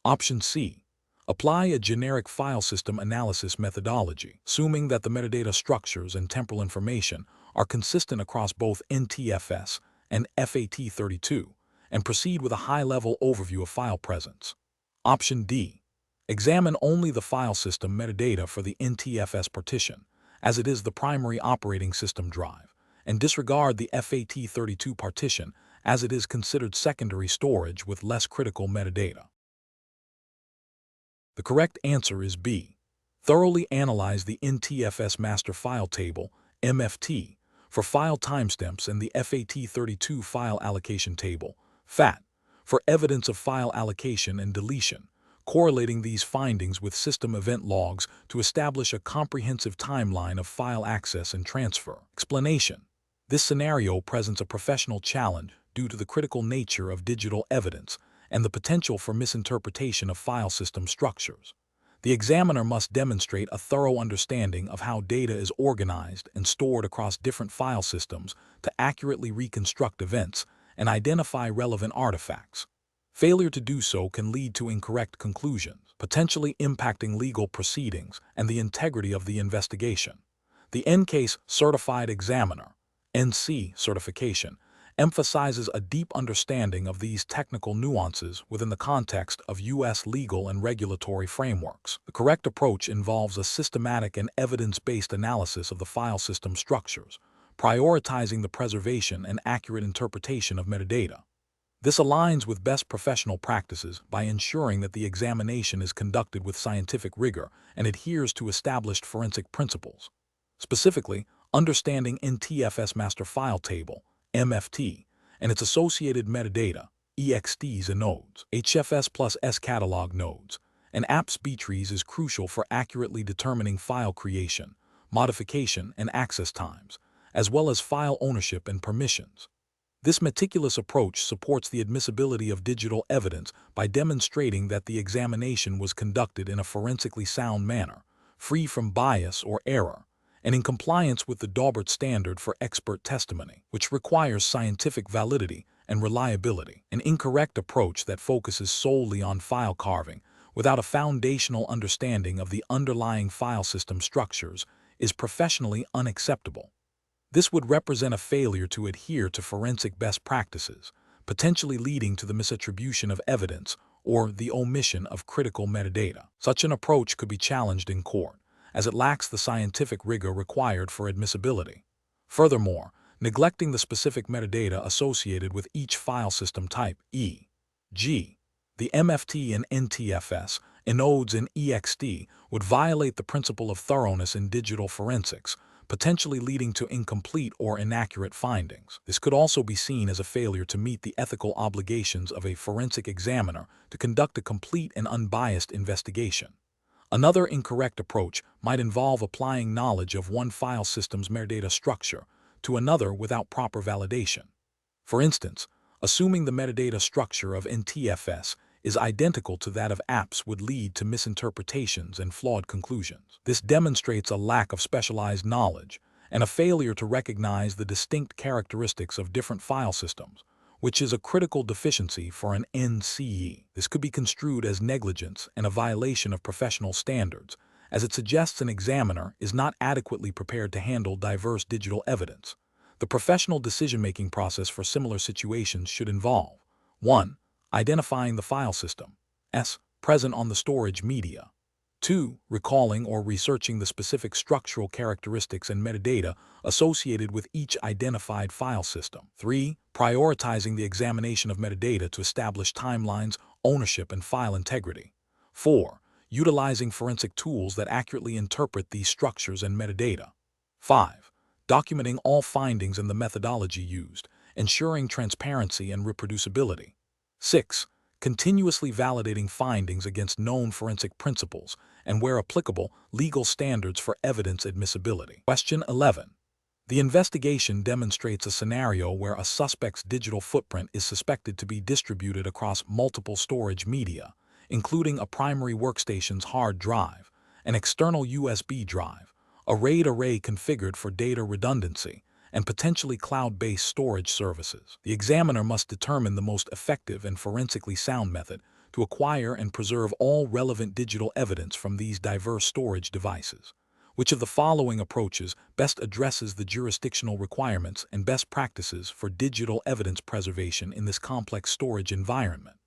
Option C. Apply a generic file system analysis methodology, assuming that the metadata structures and temporal information are consistent across both NTFS and FAT32, and proceed with a high-level overview of file presence. Option D. Examine only the file system metadata for the NTFS partition, as it is the primary operating system drive, and disregard the FAT32 partition as it is considered secondary storage with less critical metadata. The correct answer is B. Thoroughly analyze the NTFS master file table, MFT, for file timestamps and the FAT32 file allocation table, FAT, for evidence of file allocation and deletion, correlating these findings with system event logs to establish a comprehensive timeline of file access and transfer. Explanation. This scenario presents a professional challenge due to the critical nature of digital evidence and the potential for misinterpretation of file system structures. The examiner must demonstrate a thorough understanding of how data is organized and stored across different file systems to accurately reconstruct events and identify relevant artifacts. Failure to do so can lead to incorrect conclusions, potentially impacting legal proceedings and the integrity of the investigation. The EnCase Certified Examiner EnCE certification emphasizes a deep understanding of these technical nuances within the context of U.S. legal and regulatory frameworks. The correct approach involves a systematic and evidence-based analysis of the file system structures, prioritizing the preservation and accurate interpretation of metadata. This aligns with best professional practices by ensuring that the examination is conducted with scientific rigor and adheres to established forensic principles. Specifically, understanding NTFS master file table, MFT, and its associated metadata, EXTs and nodes, HFS plus S catalog nodes, and apps B-trees is crucial for accurately determining file creation, modification, and access times, as well as file ownership and permissions. This meticulous approach supports the admissibility of digital evidence by demonstrating that the examination was conducted in a forensically sound manner, free from bias or error, and in compliance with the Daubert standard for expert testimony, which requires scientific validity and reliability. An incorrect approach that focuses solely on file carving without a foundational understanding of the underlying file system structures is professionally unacceptable. This would represent a failure to adhere to forensic best practices, potentially leading to the misattribution of evidence or the omission of critical metadata. Such an approach could be challenged in court, as it lacks the scientific rigor required for admissibility. Furthermore, neglecting the specific metadata associated with each file system type, e.g., the MFT and NTFS, nodes and EXT, would violate the principle of thoroughness in digital forensics, potentially leading to incomplete or inaccurate findings. This could also be seen as a failure to meet the ethical obligations of a forensic examiner to conduct a complete and unbiased investigation. Another incorrect approach might involve applying knowledge of one file system's metadata structure to another without proper validation. For instance, assuming the metadata structure of NTFS is identical to that of apps would lead to misinterpretations and flawed conclusions. This demonstrates a lack of specialized knowledge and a failure to recognize the distinct characteristics of different file systems, which is a critical deficiency for an EnCE. This could be construed as negligence and a violation of professional standards, as it suggests an examiner is not adequately prepared to handle diverse digital evidence. The professional decision-making process for similar situations should involve 1. Identifying the file system present on the storage media. 2. Recalling or researching the specific structural characteristics and metadata associated with each identified file system. 3. Prioritizing the examination of metadata to establish timelines, ownership, and file integrity. 4. Utilizing forensic tools that accurately interpret these structures and metadata. 5. Documenting all findings and the methodology used, ensuring transparency and reproducibility. 6. Continuously validating findings against known forensic principles and, where applicable, legal standards for evidence admissibility. Question 11. The investigation demonstrates a scenario where a suspect's digital footprint is suspected to be distributed across multiple storage media, including a primary workstation's hard drive, an external USB drive, a RAID array configured for data redundancy, and potentially cloud-based storage services. The examiner must determine the most effective and forensically sound method to acquire and preserve all relevant digital evidence from these diverse storage devices. Which of the following approaches best addresses the jurisdictional requirements and best practices for digital evidence preservation in this complex storage environment?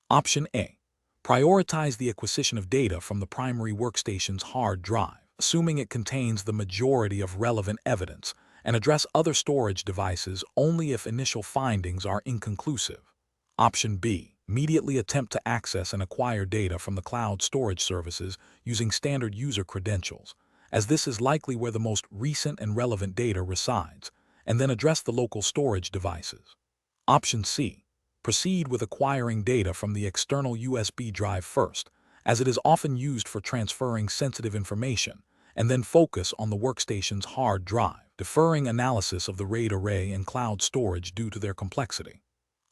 Option A. Prioritize the acquisition of data from the primary workstation's hard drive, assuming it contains the majority of relevant evidence, and address other storage devices only if initial findings are inconclusive. Option B. Immediately attempt to access and acquire data from the cloud storage services using standard user credentials, as this is likely where the most recent and relevant data resides, and then address the local storage devices. Option C. Proceed with acquiring data from the external USB drive first, as it is often used for transferring sensitive information, and then focus on the workstation's hard drive, deferring analysis of the RAID array and cloud storage due to their complexity.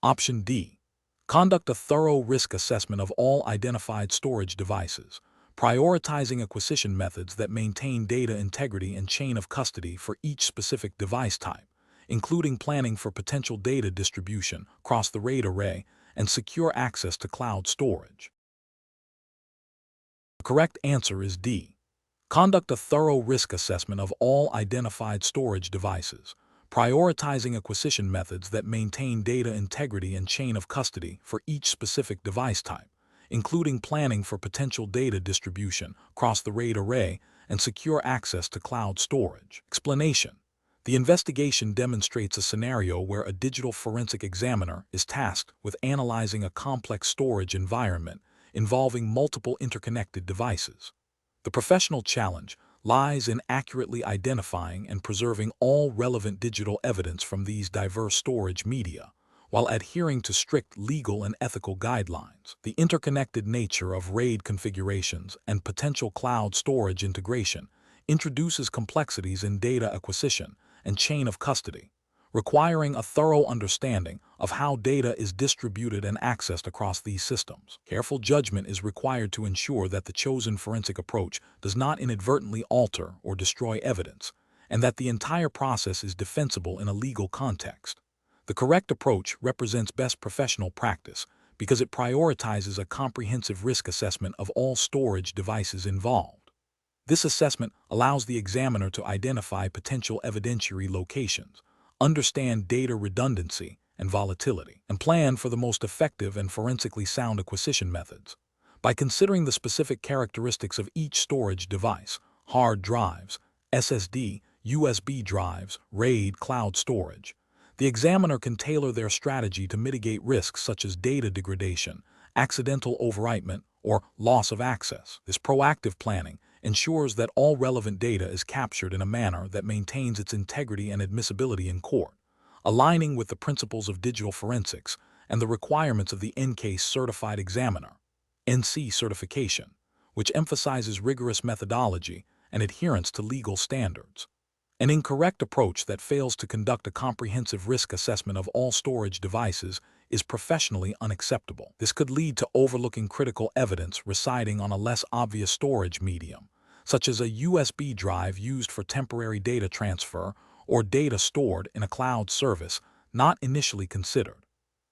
Option D. Conduct a thorough risk assessment of all identified storage devices, prioritizing acquisition methods that maintain data integrity and chain of custody for each specific device type, including planning for potential data distribution across the RAID array and secure access to cloud storage. The correct answer is D. Conduct a thorough risk assessment of all identified storage devices, prioritizing acquisition methods that maintain data integrity and chain of custody for each specific device type, including planning for potential data distribution across the RAID array and secure access to cloud storage. Explanation. The investigation demonstrates a scenario where a digital forensic examiner is tasked with analyzing a complex storage environment involving multiple interconnected devices. The professional challenge lies in accurately identifying and preserving all relevant digital evidence from these diverse storage media, while adhering to strict legal and ethical guidelines. The interconnected nature of RAID configurations and potential cloud storage integration introduces complexities in data acquisition and chain of custody, requiring a thorough understanding of how data is distributed and accessed across these systems. Careful judgment is required to ensure that the chosen forensic approach does not inadvertently alter or destroy evidence, and that the entire process is defensible in a legal context. The correct approach represents best professional practice because it prioritizes a comprehensive risk assessment of all storage devices involved. This assessment allows the examiner to identify potential evidentiary locations, understand data redundancy and volatility, and plan for the most effective and forensically sound acquisition methods. By considering the specific characteristics of each storage device, hard drives, SSD, USB drives, RAID, cloud storage, the examiner can tailor their strategy to mitigate risks such as data degradation, accidental overwriting, or loss of access. This proactive planning ensures that all relevant data is captured in a manner that maintains its integrity and admissibility in court, aligning with the principles of digital forensics and the requirements of the EnCase certified examiner, EnCE certification, which emphasizes rigorous methodology and adherence to legal standards. An incorrect approach that fails to conduct a comprehensive risk assessment of all storage devices is professionally unacceptable. This could lead to overlooking critical evidence residing on a less obvious storage medium, such as a USB drive used for temporary data transfer or data stored in a cloud service not initially considered.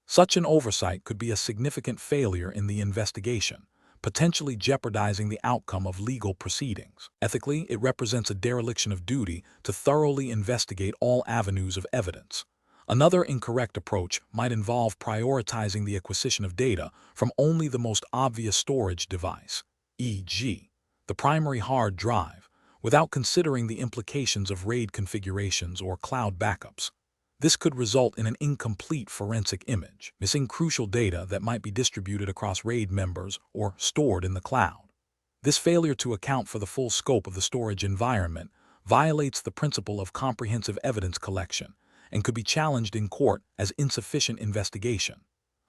Such an oversight could be a significant failure in the investigation, potentially jeopardizing the outcome of legal proceedings. Ethically, it represents a dereliction of duty to thoroughly investigate all avenues of evidence. Another incorrect approach might involve prioritizing the acquisition of data from only the most obvious storage device, e.g., the primary hard drive, without considering the implications of RAID configurations or cloud backups. This could result in an incomplete forensic image, missing crucial data that might be distributed across RAID members or stored in the cloud. This failure to account for the full scope of the storage environment violates the principle of comprehensive evidence collection and could be challenged in court as insufficient investigation.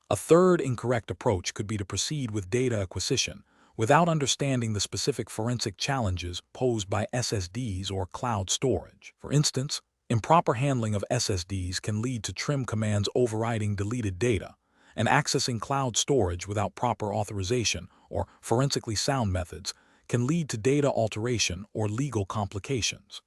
A third incorrect approach could be to proceed with data acquisition without understanding the specific forensic challenges posed by SSDs or cloud storage. For instance, improper handling of SSDs can lead to trim commands overriding deleted data, and accessing cloud storage without proper authorization or forensically sound methods can lead to data alteration or legal complications.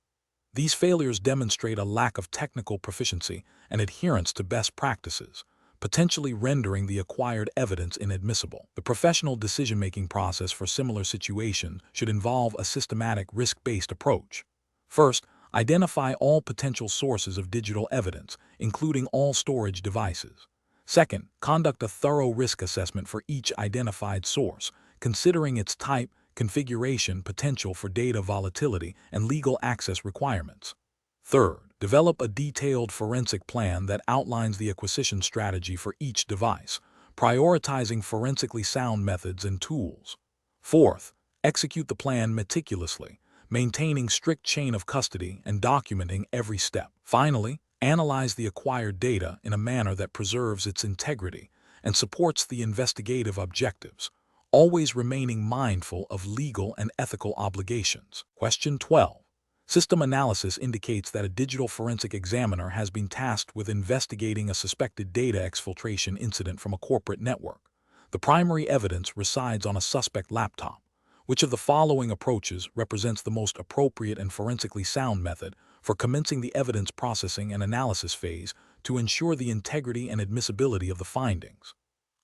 These failures demonstrate a lack of technical proficiency and adherence to best practices, potentially rendering the acquired evidence inadmissible. The professional decision-making process for similar situations should involve a systematic risk-based approach. First, identify all potential sources of digital evidence, including all storage devices. Second, conduct a thorough risk assessment for each identified source, considering its type, configuration, potential for data volatility, and legal access requirements. Third, develop a detailed forensic plan that outlines the acquisition strategy for each device, prioritizing forensically sound methods and tools. Fourth, execute the plan meticulously, maintaining strict chain of custody and documenting every step. Finally, analyze the acquired data in a manner that preserves its integrity and supports the investigative objectives, always remaining mindful of legal and ethical obligations. Question 12. System analysis indicates that a digital forensic examiner has been tasked with investigating a suspected data exfiltration incident from a corporate network. The primary evidence resides on a suspect laptop. Which of the following approaches represents the most appropriate and forensically sound method for commencing the evidence processing and analysis phase to ensure the integrity and admissibility of the findings?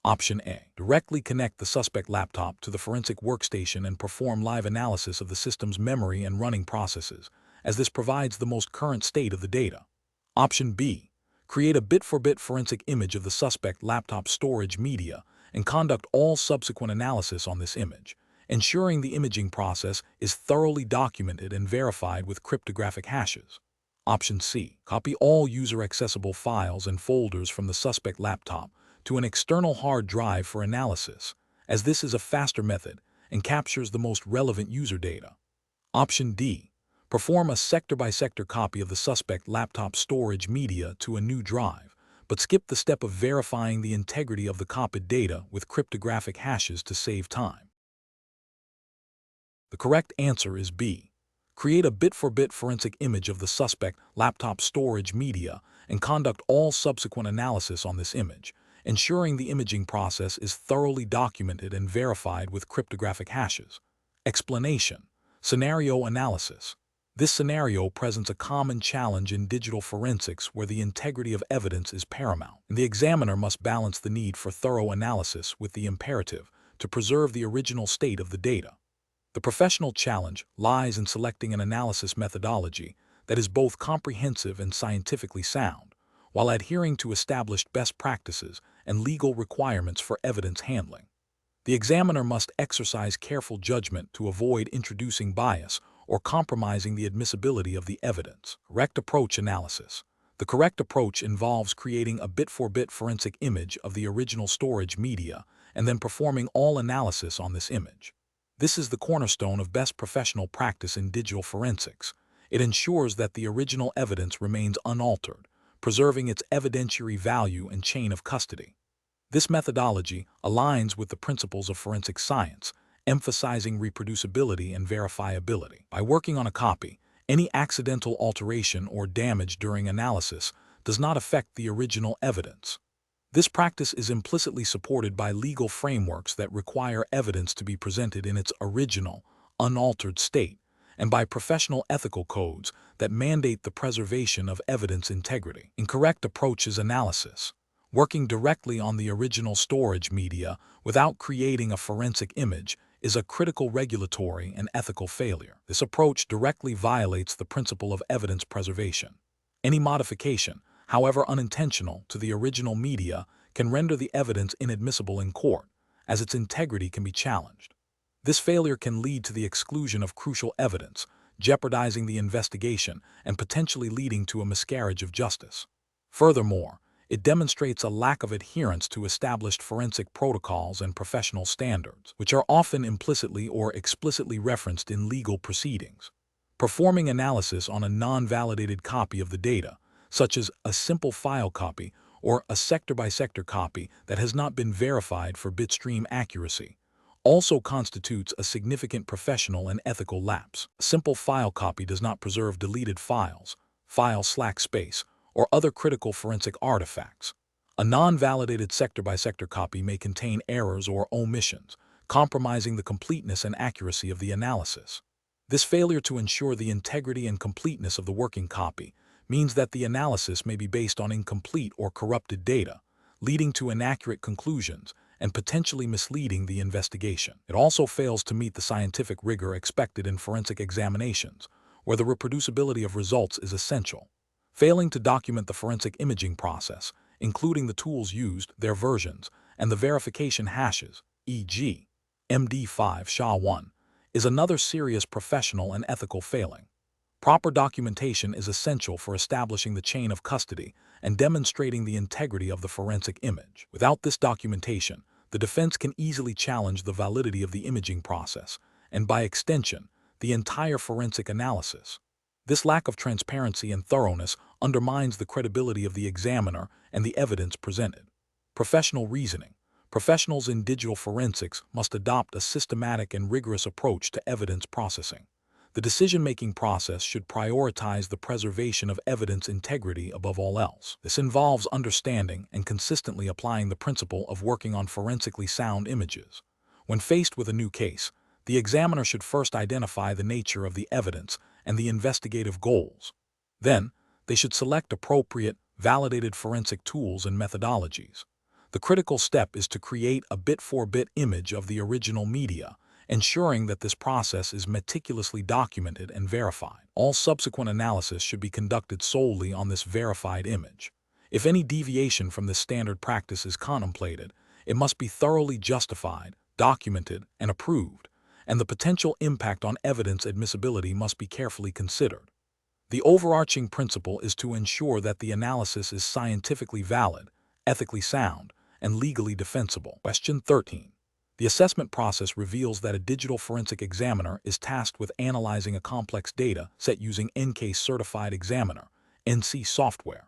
Option A. Directly connect the suspect laptop to the forensic workstation and perform live analysis of the system's memory and running processes, as this provides the most current state of the data. Option B. Create a bit-for-bit forensic image of the suspect laptop storage media and conduct all subsequent analysis on this image, ensuring the imaging process is thoroughly documented and verified with cryptographic hashes. Option C. Copy all user-accessible files and folders from the suspect laptop to an external hard drive for analysis, as this is a faster method and captures the most relevant user data. Option D. Perform a sector-by-sector copy of the suspect laptop storage media to a new drive, but skip the step of verifying the integrity of the copied data with cryptographic hashes to save time. The correct answer is B. Create a bit-for-bit forensic image of the suspect laptop storage media and conduct all subsequent analysis on this image, ensuring the imaging process is thoroughly documented and verified with cryptographic hashes. Explanation: Scenario analysis. This scenario presents a common challenge in digital forensics where the integrity of evidence is paramount, and the examiner must balance the need for thorough analysis with the imperative to preserve the original state of the data. The professional challenge lies in selecting an analysis methodology that is both comprehensive and scientifically sound, while adhering to established best practices and legal requirements for evidence handling. The examiner must exercise careful judgment to avoid introducing bias or compromising the admissibility of the evidence. Correct approach analysis. The correct approach involves creating a bit-for-bit forensic image of the original storage media and then performing all analysis on this image. This is the cornerstone of best professional practice in digital forensics. It ensures that the original evidence remains unaltered, preserving its evidentiary value and chain of custody. This methodology aligns with the principles of forensic science, emphasizing reproducibility and verifiability. By working on a copy, any accidental alteration or damage during analysis does not affect the original evidence. This practice is implicitly supported by legal frameworks that require evidence to be presented in its original, unaltered state, and by professional ethical codes that mandate the preservation of evidence integrity. Incorrect approaches analysis. Working directly on the original storage media without creating a forensic image is a critical regulatory and ethical failure. This approach directly violates the principle of evidence preservation. Any modification, however unintentional, to the original media can render the evidence inadmissible in court, as its integrity can be challenged. This failure can lead to the exclusion of crucial evidence, jeopardizing the investigation and potentially leading to a miscarriage of justice. Furthermore, it demonstrates a lack of adherence to established forensic protocols and professional standards, which are often implicitly or explicitly referenced in legal proceedings. Performing analysis on a non-validated copy of the data, such as a simple file copy or a sector-by-sector copy that has not been verified for bitstream accuracy, also constitutes a significant professional and ethical lapse. A simple file copy does not preserve deleted files, file slack space, or other critical forensic artifacts. A non-validated sector-by-sector copy may contain errors or omissions, compromising the completeness and accuracy of the analysis. This failure to ensure the integrity and completeness of the working copy means that the analysis may be based on incomplete or corrupted data, leading to inaccurate conclusions and potentially misleading the investigation. It also fails to meet the scientific rigor expected in forensic examinations, where the reproducibility of results is essential. Failing to document the forensic imaging process, including the tools used, their versions, and the verification hashes, e.g., MD5 SHA-1, is another serious professional and ethical failing. Proper documentation is essential for establishing the chain of custody and demonstrating the integrity of the forensic image. Without this documentation, the defense can easily challenge the validity of the imaging process and, by extension, the entire forensic analysis. This lack of transparency and thoroughness undermines the credibility of the examiner and the evidence presented. Professional reasoning. Professionals in digital forensics must adopt a systematic and rigorous approach to evidence processing. The decision-making process should prioritize the preservation of evidence integrity above all else. This involves understanding and consistently applying the principle of working on forensically sound images. When faced with a new case, the examiner should first identify the nature of the evidence and the investigative goals. Then, they should select appropriate, validated forensic tools and methodologies. The critical step is to create a bit-for-bit image of the original media, ensuring that this process is meticulously documented and verified. All subsequent analysis should be conducted solely on this verified image. If any deviation from this standard practice is contemplated, it must be thoroughly justified, documented, and approved, and the potential impact on evidence admissibility must be carefully considered. The overarching principle is to ensure that the analysis is scientifically valid, ethically sound, and legally defensible. Question 13. The assessment process reveals that a digital forensic examiner is tasked with analyzing a complex data set using EnCase Certified Examiner, EnCE software.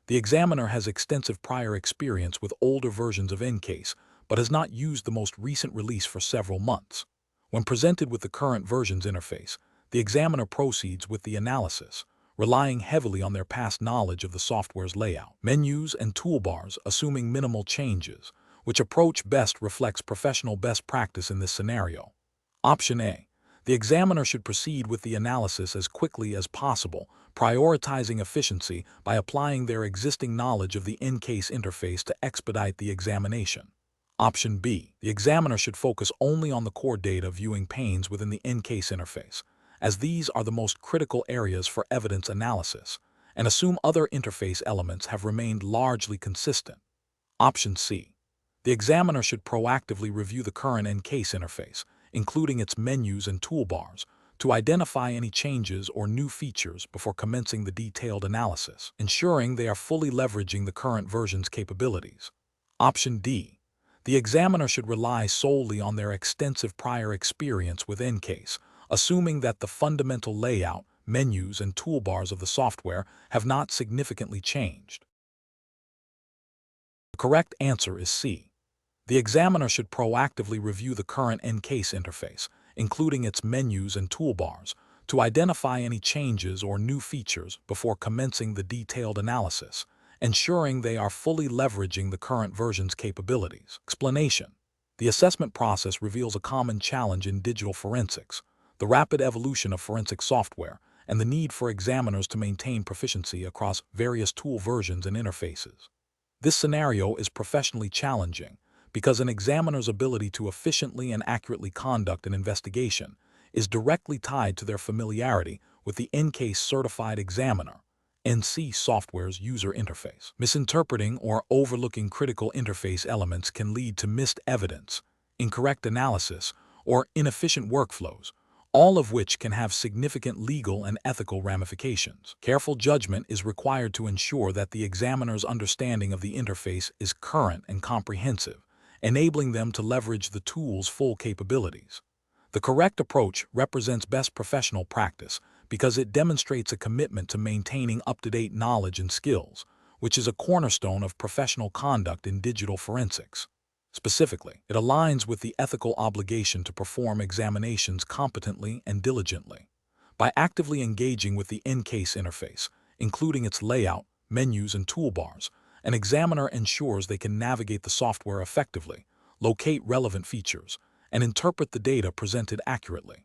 The examiner has extensive prior experience with older versions of EnCase, but has not used the most recent release for several months. When presented with the current version's interface, the examiner proceeds with the analysis, relying heavily on their past knowledge of the software's layout, menus, and toolbars, assuming minimal changes, which approach best reflects professional best practice in this scenario. Option A. The examiner should proceed with the analysis as quickly as possible, prioritizing efficiency by applying their existing knowledge of the EnCase interface to expedite the examination. Option B. The examiner should focus only on the core data viewing panes within the EnCase interface, as these are the most critical areas for evidence analysis, and assume other interface elements have remained largely consistent. Option C. The examiner should proactively review the current EnCase interface, including its menus and toolbars, to identify any changes or new features before commencing the detailed analysis, ensuring they are fully leveraging the current version's capabilities. Option D. The examiner should rely solely on their extensive prior experience with EnCase, assuming that the fundamental layout, menus, and toolbars of the software have not significantly changed. The correct answer is C. The examiner should proactively review the current EnCase interface, including its menus and toolbars, to identify any changes or new features before commencing the detailed analysis, ensuring they are fully leveraging the current version's capabilities. Explanation. The assessment process reveals a common challenge in digital forensics: the rapid evolution of forensic software and the need for examiners to maintain proficiency across various tool versions and interfaces. This scenario is professionally challenging because an examiner's ability to efficiently and accurately conduct an investigation is directly tied to their familiarity with the EnCase Certified Examiner, EnCE software's user interface. Misinterpreting or overlooking critical interface elements can lead to missed evidence, incorrect analysis, or inefficient workflows, all of which can have significant legal and ethical ramifications. Careful judgment is required to ensure that the examiner's understanding of the interface is current and comprehensive, enabling them to leverage the tool's full capabilities. The correct approach represents best professional practice because it demonstrates a commitment to maintaining up-to-date knowledge and skills, which is a cornerstone of professional conduct in digital forensics. Specifically, it aligns with the ethical obligation to perform examinations competently and diligently. By actively engaging with the EnCase interface, including its layout, menus, and toolbars, an examiner ensures they can navigate the software effectively, locate relevant features, and interpret the data presented accurately.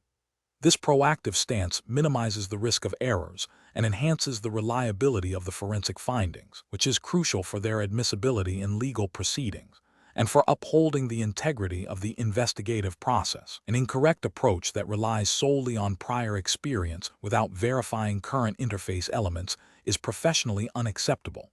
This proactive stance minimizes the risk of errors and enhances the reliability of the forensic findings, which is crucial for their admissibility in legal proceedings and for upholding the integrity of the investigative process. An incorrect approach that relies solely on prior experience without verifying current interface elements is professionally unacceptable.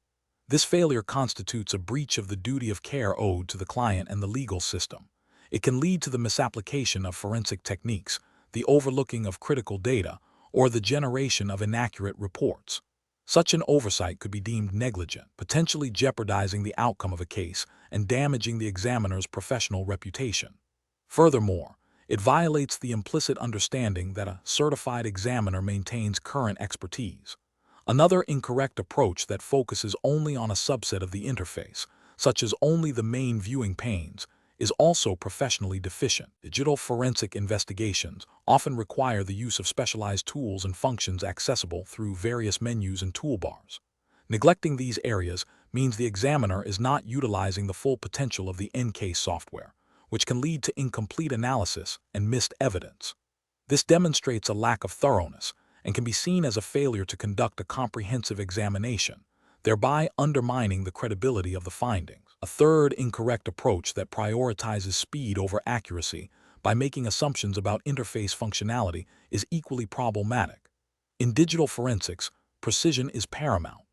This failure constitutes a breach of the duty of care owed to the client and the legal system. It can lead to the misapplication of forensic techniques, the overlooking of critical data, or the generation of inaccurate reports. Such an oversight could be deemed negligent, potentially jeopardizing the outcome of a case and damaging the examiner's professional reputation. Furthermore, it violates the implicit understanding that a certified examiner maintains current expertise. Another incorrect approach that focuses only on a subset of the interface, such as only the main viewing panes, is also professionally deficient. Digital forensic investigations often require the use of specialized tools and functions accessible through various menus and toolbars. Neglecting these areas means the examiner is not utilizing the full potential of the EnCase software, which can lead to incomplete analysis and missed evidence. This demonstrates a lack of thoroughness and can be seen as a failure to conduct a comprehensive examination, thereby undermining the credibility of the findings. A third incorrect approach that prioritizes speed over accuracy by making assumptions about interface functionality is equally problematic. In digital forensics, precision is paramount.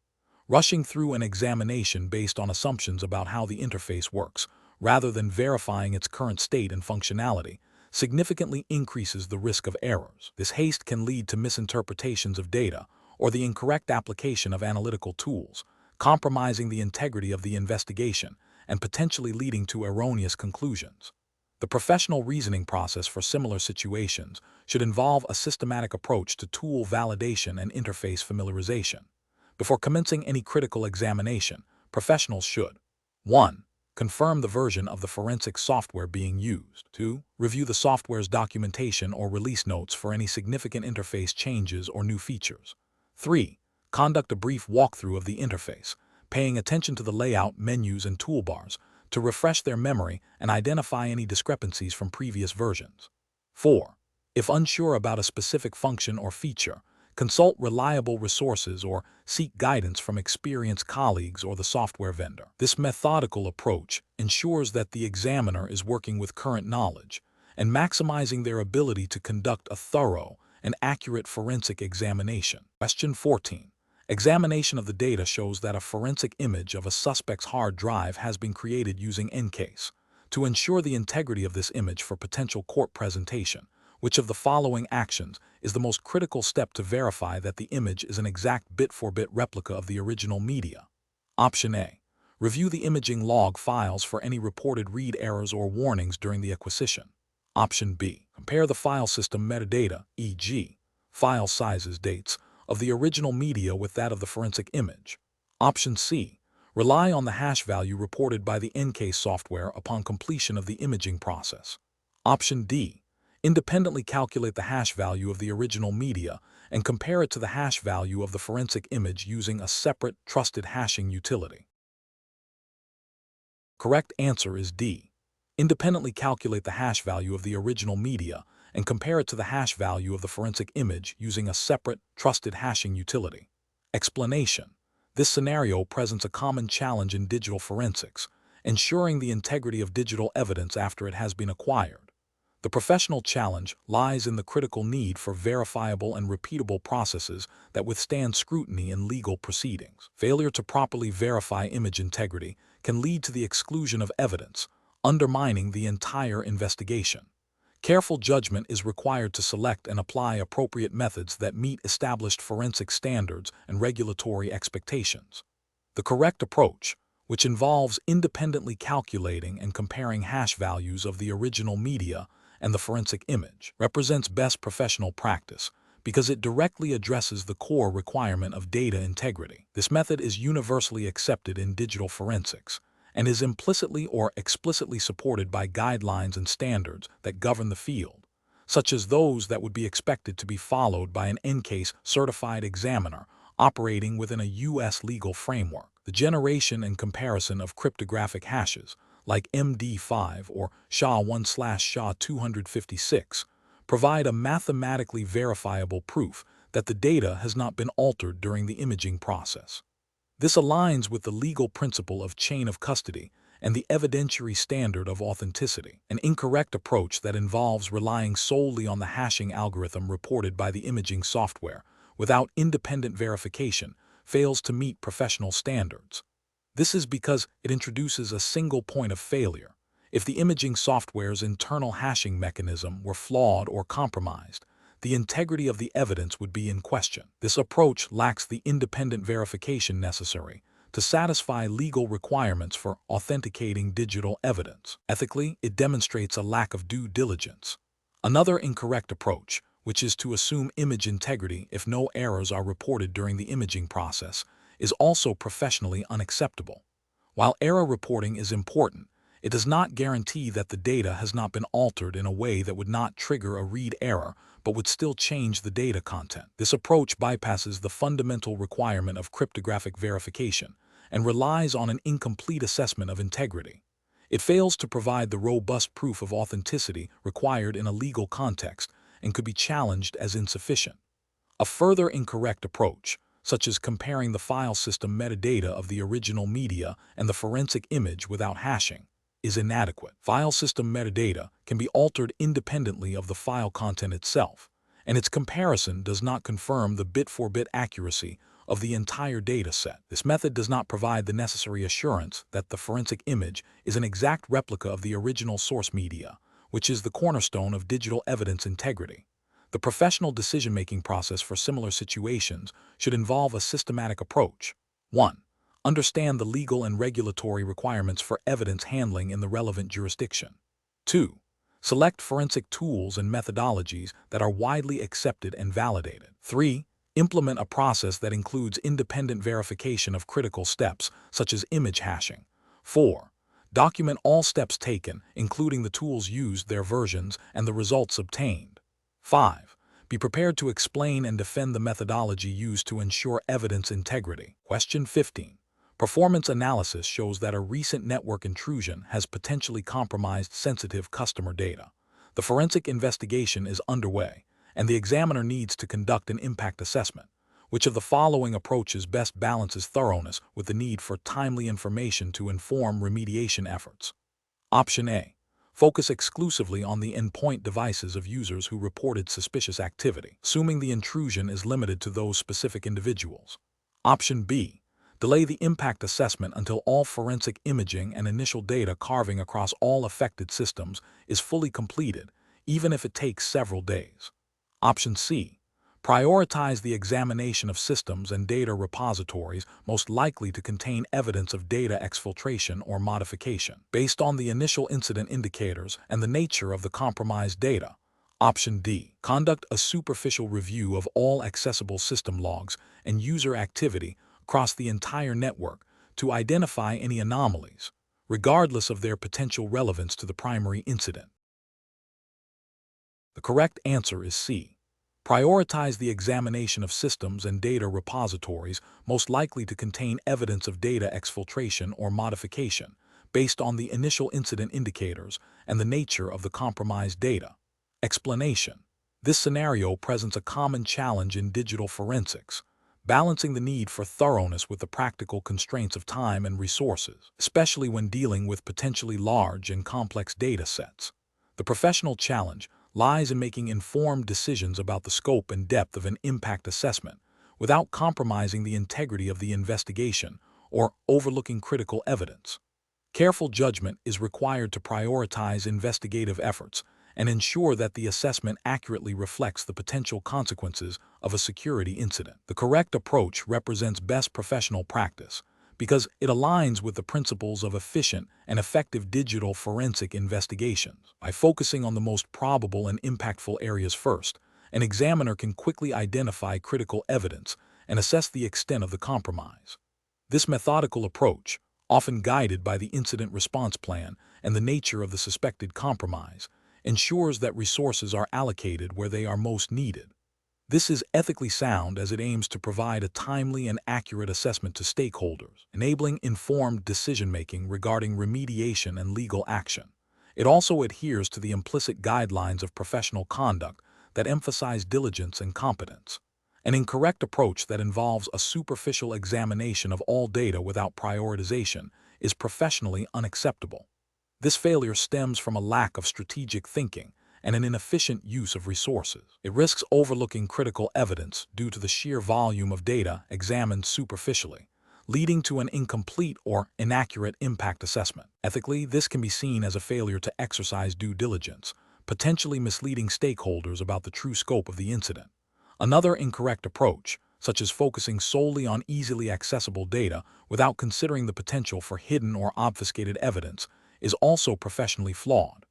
Rushing through an examination based on assumptions about how the interface works, rather than verifying its current state and functionality, significantly increases the risk of errors. This haste can lead to misinterpretations of data or the incorrect application of analytical tools, compromising the integrity of the investigation and potentially leading to erroneous conclusions. The professional reasoning process for similar situations should involve a systematic approach to tool validation and interface familiarization. Before commencing any critical examination, professionals should 1. Confirm the version of the forensic software being used. 2. Review the software's documentation or release notes for any significant interface changes or new features. 3. Conduct a brief walkthrough of the interface, paying attention to the layout, menus, and toolbars to refresh their memory and identify any discrepancies from previous versions. 4. If unsure about a specific function or feature, consult reliable resources or seek guidance from experienced colleagues or the software vendor. This methodical approach ensures that the examiner is working with current knowledge and maximizing their ability to conduct a thorough and accurate forensic examination. Question 14. Examination of the data shows that a forensic image of a suspect's hard drive has been created using EnCase. To ensure the integrity of this image for potential court presentation, which of the following actions is the most critical step to verify that the image is an exact bit-for-bit replica of the original media? Option A. Review the imaging log files for any reported read errors or warnings during the acquisition. Option B. Compare the file system metadata, e.g., file sizes, dates, of the original media with that of the forensic image. Option C. Rely on the hash value reported by the EnCase software upon completion of the imaging process. Option D. Independently calculate the hash value of the original media and compare it to the hash value of the forensic image using a separate, trusted hashing utility. Correct answer is D. Independently calculate the hash value of the original media and compare it to the hash value of the forensic image using a separate, trusted hashing utility. Explanation. This scenario presents a common challenge in digital forensics, ensuring the integrity of digital evidence after it has been acquired. The professional challenge lies in the critical need for verifiable and repeatable processes that withstand scrutiny in legal proceedings. Failure to properly verify image integrity can lead to the exclusion of evidence, undermining the entire investigation. Careful judgment is required to select and apply appropriate methods that meet established forensic standards and regulatory expectations. The correct approach, which involves independently calculating and comparing hash values of the original media and the forensic image, represents best professional practice because it directly addresses the core requirement of data integrity. This method is universally accepted in digital forensics and is implicitly or explicitly supported by guidelines and standards that govern the field, such as those that would be expected to be followed by an EnCase certified examiner operating within a U.S. legal framework. The generation and comparison of cryptographic hashes, like MD5 or SHA-1/SHA-256, provide a mathematically verifiable proof that the data has not been altered during the imaging process. This aligns with the legal principle of chain of custody and the evidentiary standard of authenticity. An incorrect approach that involves relying solely on the hashing algorithm reported by the imaging software without independent verification fails to meet professional standards. This is because it introduces a single point of failure. If the imaging software's internal hashing mechanism were flawed or compromised, the integrity of the evidence would be in question. This approach lacks the independent verification necessary to satisfy legal requirements for authenticating digital evidence. Ethically, it demonstrates a lack of due diligence. Another incorrect approach, which is to assume image integrity if no errors are reported during the imaging process, is also professionally unacceptable. While error reporting is important, it does not guarantee that the data has not been altered in a way that would not trigger a read error but would still change the data content. This approach bypasses the fundamental requirement of cryptographic verification and relies on an incomplete assessment of integrity. It fails to provide the robust proof of authenticity required in a legal context and could be challenged as insufficient. A further incorrect approach, such as comparing the file system metadata of the original media and the forensic image without hashing, is inadequate. File system metadata can be altered independently of the file content itself, and its comparison does not confirm the bit-for-bit accuracy of the entire data set. This method does not provide the necessary assurance that the forensic image is an exact replica of the original source media, which is the cornerstone of digital evidence integrity. The professional decision-making process for similar situations should involve a systematic approach. 1. Understand the legal and regulatory requirements for evidence handling in the relevant jurisdiction. 2. Select forensic tools and methodologies that are widely accepted and validated. 3. Implement a process that includes independent verification of critical steps, such as image hashing. 4. Document all steps taken, including the tools used, their versions, and the results obtained. 5. Be prepared to explain and defend the methodology used to ensure evidence integrity. Question 15. Performance analysis shows that a recent network intrusion has potentially compromised sensitive customer data. The forensic investigation is underway, and the examiner needs to conduct an impact assessment. Which of the following approaches best balances thoroughness with the need for timely information to inform remediation efforts? Option A. Focus exclusively on the endpoint devices of users who reported suspicious activity, assuming the intrusion is limited to those specific individuals. Option B. Delay the impact assessment until all forensic imaging and initial data carving across all affected systems is fully completed, even if it takes several days. Option C. Prioritize the examination of systems and data repositories most likely to contain evidence of data exfiltration or modification, based on the initial incident indicators and the nature of the compromised data. Option D. Conduct a superficial review of all accessible system logs and user activity across the entire network to identify any anomalies, regardless of their potential relevance to the primary incident. The correct answer is C. Prioritize the examination of systems and data repositories most likely to contain evidence of data exfiltration or modification, based on the initial incident indicators and the nature of the compromised data. Explanation. This scenario presents a common challenge in digital forensics, balancing the need for thoroughness with the practical constraints of time and resources, especially when dealing with potentially large and complex data sets. The professional challenge lies in making informed decisions about the scope and depth of an impact assessment without compromising the integrity of the investigation or overlooking critical evidence. Careful judgment is required to prioritize investigative efforts and ensure that the assessment accurately reflects the potential consequences of a security incident. The correct approach represents best professional practice because it aligns with the principles of efficient and effective digital forensic investigations. By focusing on the most probable and impactful areas first, an examiner can quickly identify critical evidence and assess the extent of the compromise. This methodical approach, often guided by the incident response plan and the nature of the suspected compromise, ensures that resources are allocated where they are most needed. This is ethically sound as it aims to provide a timely and accurate assessment to stakeholders, enabling informed decision-making regarding remediation and legal action. It also adheres to the implicit guidelines of professional conduct that emphasize diligence and competence. An incorrect approach that involves a superficial examination of all data without prioritization is professionally unacceptable. This failure stems from a lack of strategic thinking and an inefficient use of resources. It risks overlooking critical evidence due to the sheer volume of data examined superficially, leading to an incomplete or inaccurate impact assessment. Ethically, this can be seen as a failure to exercise due diligence, potentially misleading stakeholders about the true scope of the incident. Another incorrect approach, such as focusing solely on easily accessible data without considering the potential for hidden or obfuscated evidence, is also professionally flawed.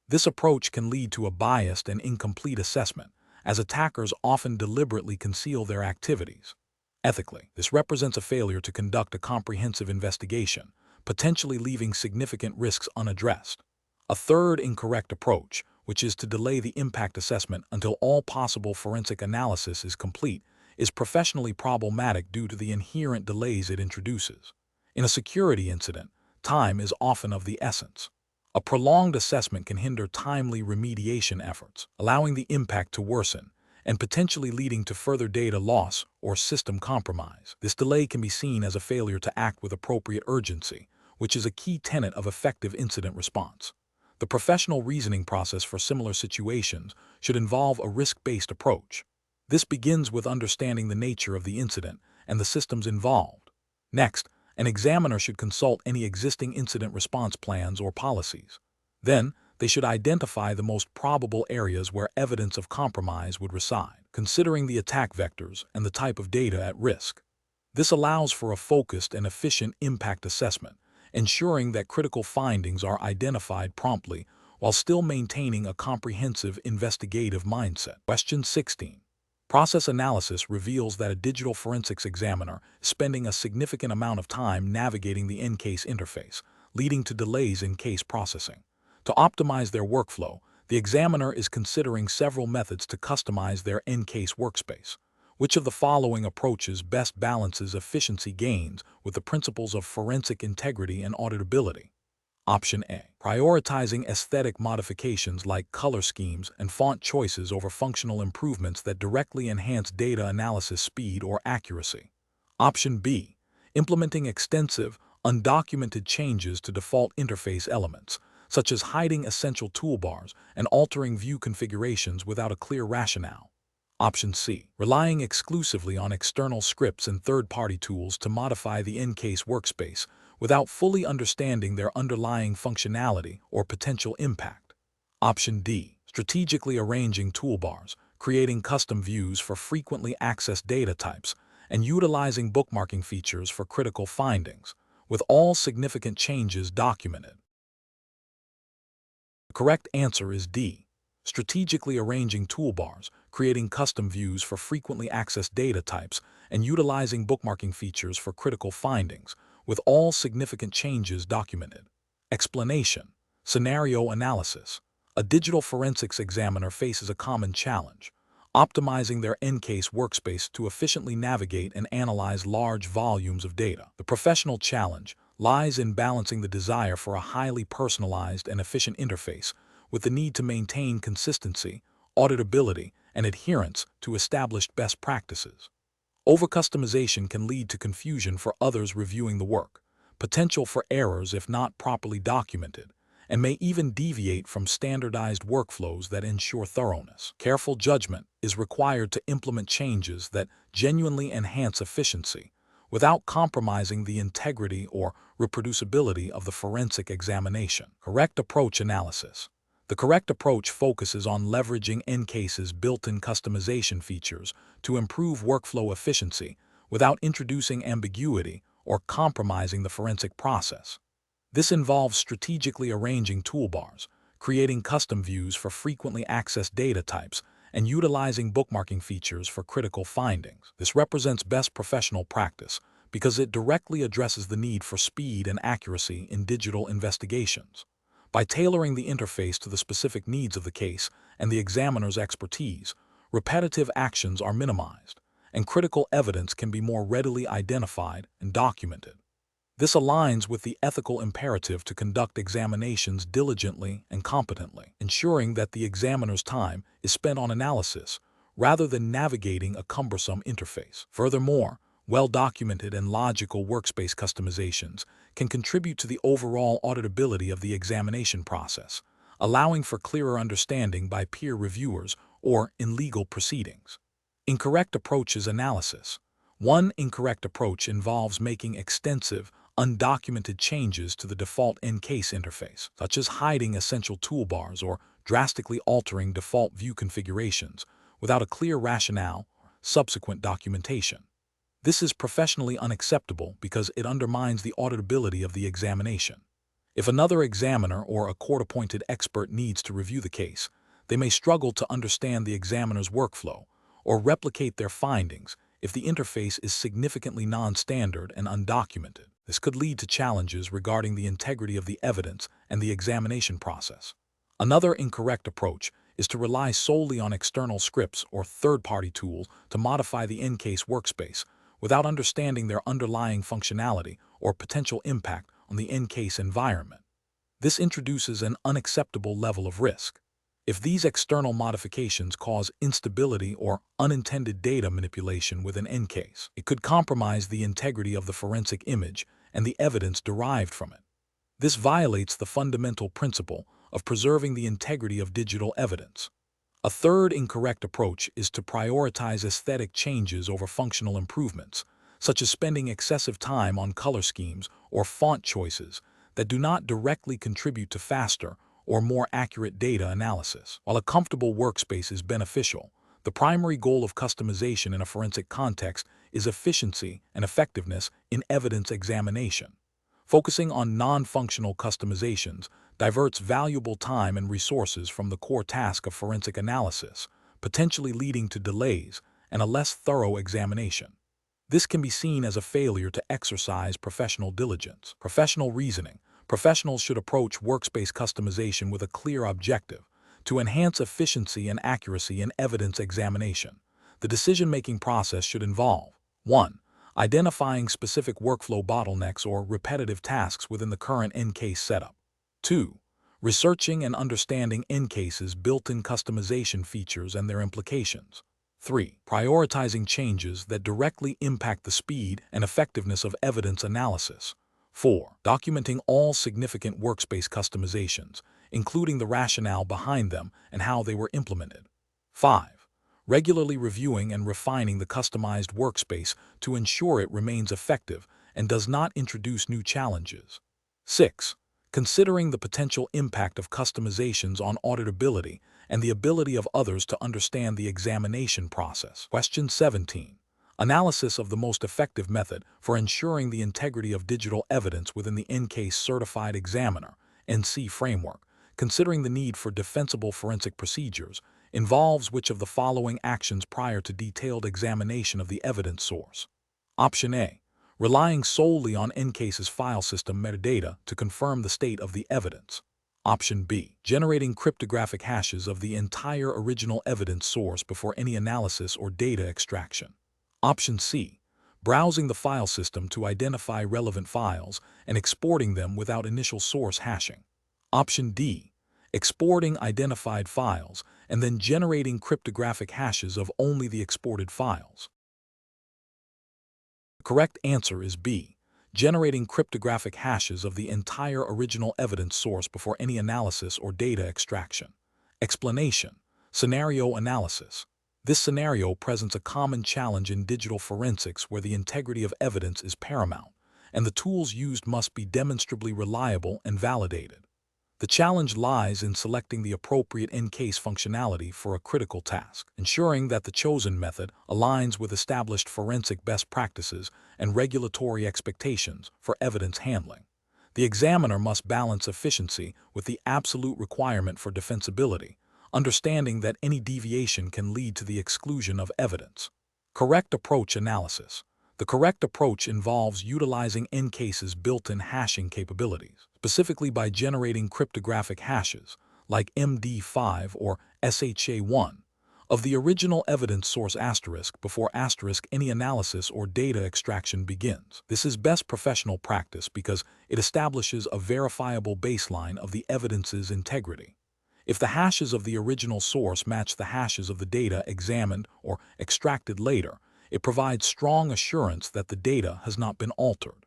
This approach can lead to a biased and incomplete assessment, as attackers often deliberately conceal their activities. Ethically, this represents a failure to conduct a comprehensive investigation, potentially leaving significant risks unaddressed. A third incorrect approach, which is to delay the impact assessment until all possible forensic analysis is complete, is professionally problematic due to the inherent delays it introduces. In a security incident, time is often of the essence. A prolonged assessment can hinder timely remediation efforts, allowing the impact to worsen and potentially leading to further data loss or system compromise. This delay can be seen as a failure to act with appropriate urgency, which is a key tenet of effective incident response. The professional reasoning process for similar situations should involve a risk-based approach. This begins with understanding the nature of the incident and the systems involved. Next, an examiner should consult any existing incident response plans or policies. Then, they should identify the most probable areas where evidence of compromise would reside, considering the attack vectors and the type of data at risk. This allows for a focused and efficient impact assessment, ensuring that critical findings are identified promptly while still maintaining a comprehensive investigative mindset. Question 16. Process analysis reveals that a digital forensics examiner is spending a significant amount of time navigating the EnCase interface, leading to delays in case processing. To optimize their workflow, the examiner is considering several methods to customize their EnCase workspace. Which of the following approaches best balances efficiency gains with the principles of forensic integrity and auditability? Option A. Prioritizing aesthetic modifications like color schemes and font choices over functional improvements that directly enhance data analysis speed or accuracy. Option B. Implementing extensive, undocumented changes to default interface elements, such as hiding essential toolbars and altering view configurations without a clear rationale. Option C. Relying exclusively on external scripts and third-party tools to modify the EnCase workspace without fully understanding their underlying functionality or potential impact. Option D. Strategically arranging toolbars, creating custom views for frequently accessed data types, and utilizing bookmarking features for critical findings, with all significant changes documented. The correct answer is D. Strategically arranging toolbars, creating custom views for frequently accessed data types, and utilizing bookmarking features for critical findings, with all significant changes documented. Explanation. Scenario analysis. A digital forensics examiner faces a common challenge: optimizing their EnCase workspace to efficiently navigate and analyze large volumes of data. The professional challenge lies in balancing the desire for a highly personalized and efficient interface with the need to maintain consistency, auditability, and adherence to established best practices. Overcustomization can lead to confusion for others reviewing the work, potential for errors if not properly documented, and may even deviate from standardized workflows that ensure thoroughness. Careful judgment is required to implement changes that genuinely enhance efficiency, without compromising the integrity or reproducibility of the forensic examination. Correct approach analysis. The correct approach focuses on leveraging EnCase's built-in customization features to improve workflow efficiency without introducing ambiguity or compromising the forensic process. This involves strategically arranging toolbars, creating custom views for frequently accessed data types, and utilizing bookmarking features for critical findings. This represents best professional practice because it directly addresses the need for speed and accuracy in digital investigations. By tailoring the interface to the specific needs of the case and the examiner's expertise, repetitive actions are minimized, and critical evidence can be more readily identified and documented. This aligns with the ethical imperative to conduct examinations diligently and competently, ensuring that the examiner's time is spent on analysis rather than navigating a cumbersome interface. Furthermore, well-documented and logical workspace customizations can contribute to the overall auditability of the examination process, allowing for clearer understanding by peer reviewers or in legal proceedings. Incorrect approaches analysis. One incorrect approach involves making extensive, undocumented changes to the default EnCase interface, such as hiding essential toolbars or drastically altering default view configurations without a clear rationale or subsequent documentation. This is professionally unacceptable because it undermines the auditability of the examination. If another examiner or a court-appointed expert needs to review the case, they may struggle to understand the examiner's workflow or replicate their findings if the interface is significantly non-standard and undocumented. This could lead to challenges regarding the integrity of the evidence and the examination process. Another incorrect approach is to rely solely on external scripts or third-party tools to modify the EnCase workspace without understanding their underlying functionality or potential impact on the EnCase environment. This introduces an unacceptable level of risk. If these external modifications cause instability or unintended data manipulation within EnCase, it could compromise the integrity of the forensic image and the evidence derived from it. This violates the fundamental principle of preserving the integrity of digital evidence. A third incorrect approach is to prioritize aesthetic changes over functional improvements, such as spending excessive time on color schemes or font choices that do not directly contribute to faster or more accurate data analysis. While a comfortable workspace is beneficial, the primary goal of customization in a forensic context is efficiency and effectiveness in evidence examination. Focusing on non-functional customizations diverts valuable time and resources from the core task of forensic analysis, potentially leading to delays and a less thorough examination. This can be seen as a failure to exercise professional diligence. Professional reasoning. Professionals should approach workspace customization with a clear objective: to enhance efficiency and accuracy in evidence examination. The decision-making process should involve 1. Identifying specific workflow bottlenecks or repetitive tasks within the current EnCase setup. 2. Researching and understanding EnCase's built-in customization features and their implications. 3. Prioritizing changes that directly impact the speed and effectiveness of evidence analysis. 4. Documenting all significant workspace customizations, including the rationale behind them and how they were implemented. 5. Regularly reviewing and refining the customized workspace to ensure it remains effective and does not introduce new challenges. 6. Considering the potential impact of customizations on auditability and the ability of others to understand the examination process. Question 17. Analysis of the most effective method for ensuring the integrity of digital evidence within the EnCase Certified Examiner (EnCE) framework, considering the need for defensible forensic procedures, involves which of the following actions prior to detailed examination of the evidence source? Option A. Relying solely on EnCase's file system metadata to confirm the state of the evidence. Option B. Generating cryptographic hashes of the entire original evidence source before any analysis or data extraction. Option C. Browsing the file system to identify relevant files and exporting them without initial source hashing. Option D. Exporting identified files and then generating cryptographic hashes of only the exported files. The correct answer is B. Generating cryptographic hashes of the entire original evidence source before any analysis or data extraction. Explanation. Scenario analysis. This scenario presents a common challenge in digital forensics where the integrity of evidence is paramount, and the tools used must be demonstrably reliable and validated. The challenge lies in selecting the appropriate EnCase functionality for a critical task, ensuring that the chosen method aligns with established forensic best practices and regulatory expectations for evidence handling. The examiner must balance efficiency with the absolute requirement for defensibility, understanding that any deviation can lead to the exclusion of evidence. Correct approach analysis. The correct approach involves utilizing EnCase's built-in hashing capabilities, specifically by generating cryptographic hashes, like MD5 or SHA1, of the original evidence source asterisk before asterisk any analysis or data extraction begins. This is best professional practice because it establishes a verifiable baseline of the evidence's integrity. If the hashes of the original source match the hashes of the data examined or extracted later, it provides strong assurance that the data has not been altered.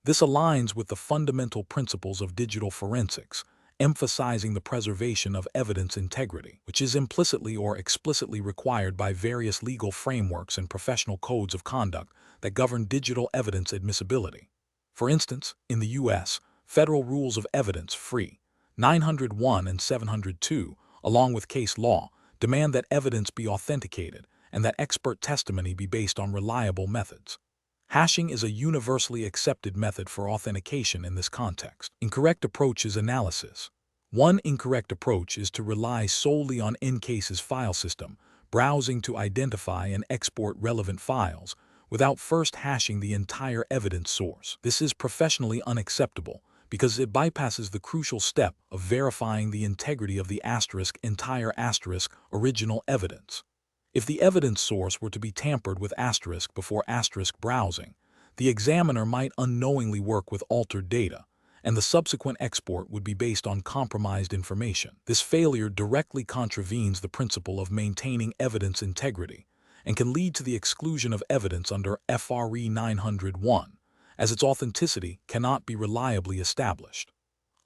This aligns with the fundamental principles of digital forensics, emphasizing the preservation of evidence integrity, which is implicitly or explicitly required by various legal frameworks and professional codes of conduct that govern digital evidence admissibility. For instance, in the U.S., Federal Rules of Evidence Free 901 and 702, along with case law, demand that evidence be authenticated and that expert testimony be based on reliable methods. Hashing is a universally accepted method for authentication in this context. Incorrect approach is analysis. One incorrect approach is to rely solely on EnCase's file system, browsing to identify and export relevant files, without first hashing the entire evidence source. This is professionally unacceptable because it bypasses the crucial step of verifying the integrity of the entire original evidence. If the evidence source were to be tampered with before browsing, the examiner might unknowingly work with altered data, and the subsequent export would be based on compromised information. This failure directly contravenes the principle of maintaining evidence integrity and can lead to the exclusion of evidence under FRE 901, as its authenticity cannot be reliably established.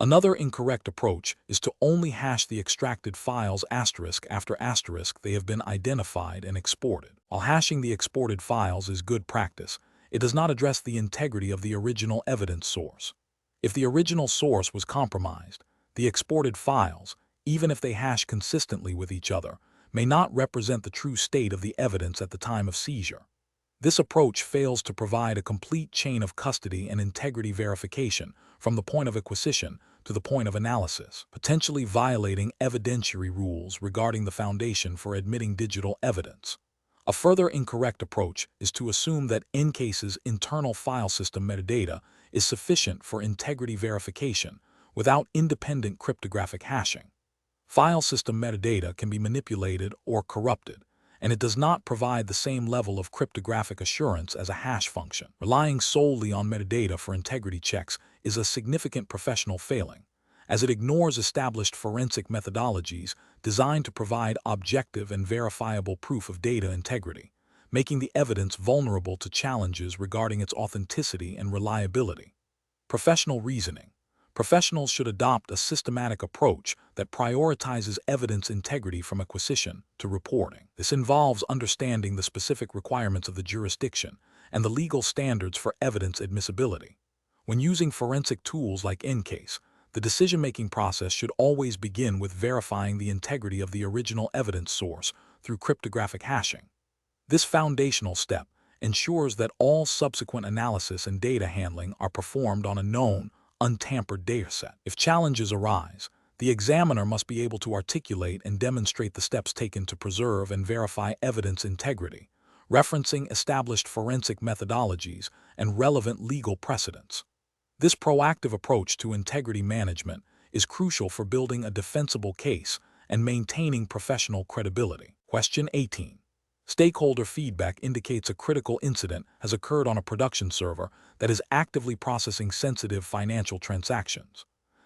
Another incorrect approach is to only hash the extracted files after they have been identified and exported. While hashing the exported files is good practice, it does not address the integrity of the original evidence source. If the original source was compromised, the exported files, even if they hash consistently with each other, may not represent the true state of the evidence at the time of seizure. This approach fails to provide a complete chain of custody and integrity verification from the point of acquisition to the point of analysis, potentially violating evidentiary rules regarding the foundation for admitting digital evidence. A further incorrect approach is to assume that EnCase's internal file system metadata is sufficient for integrity verification without independent cryptographic hashing. File system metadata can be manipulated or corrupted, and it does not provide the same level of cryptographic assurance as a hash function. Relying solely on metadata for integrity checks is a significant professional failing, as it ignores established forensic methodologies designed to provide objective and verifiable proof of data integrity, making the evidence vulnerable to challenges regarding its authenticity and reliability. Professional reasoning. Professionals should adopt a systematic approach that prioritizes evidence integrity from acquisition to reporting. This involves understanding the specific requirements of the jurisdiction and the legal standards for evidence admissibility. When using forensic tools like EnCase, the decision-making process should always begin with verifying the integrity of the original evidence source through cryptographic hashing. This foundational step ensures that all subsequent analysis and data handling are performed on a known, untampered dataset. If challenges arise, the examiner must be able to articulate and demonstrate the steps taken to preserve and verify evidence integrity, referencing established forensic methodologies and relevant legal precedents. This proactive approach to integrity management is crucial for building a defensible case and maintaining professional credibility. Question 18. Stakeholder feedback indicates a critical incident has occurred on a production server that is actively processing sensitive financial transactions.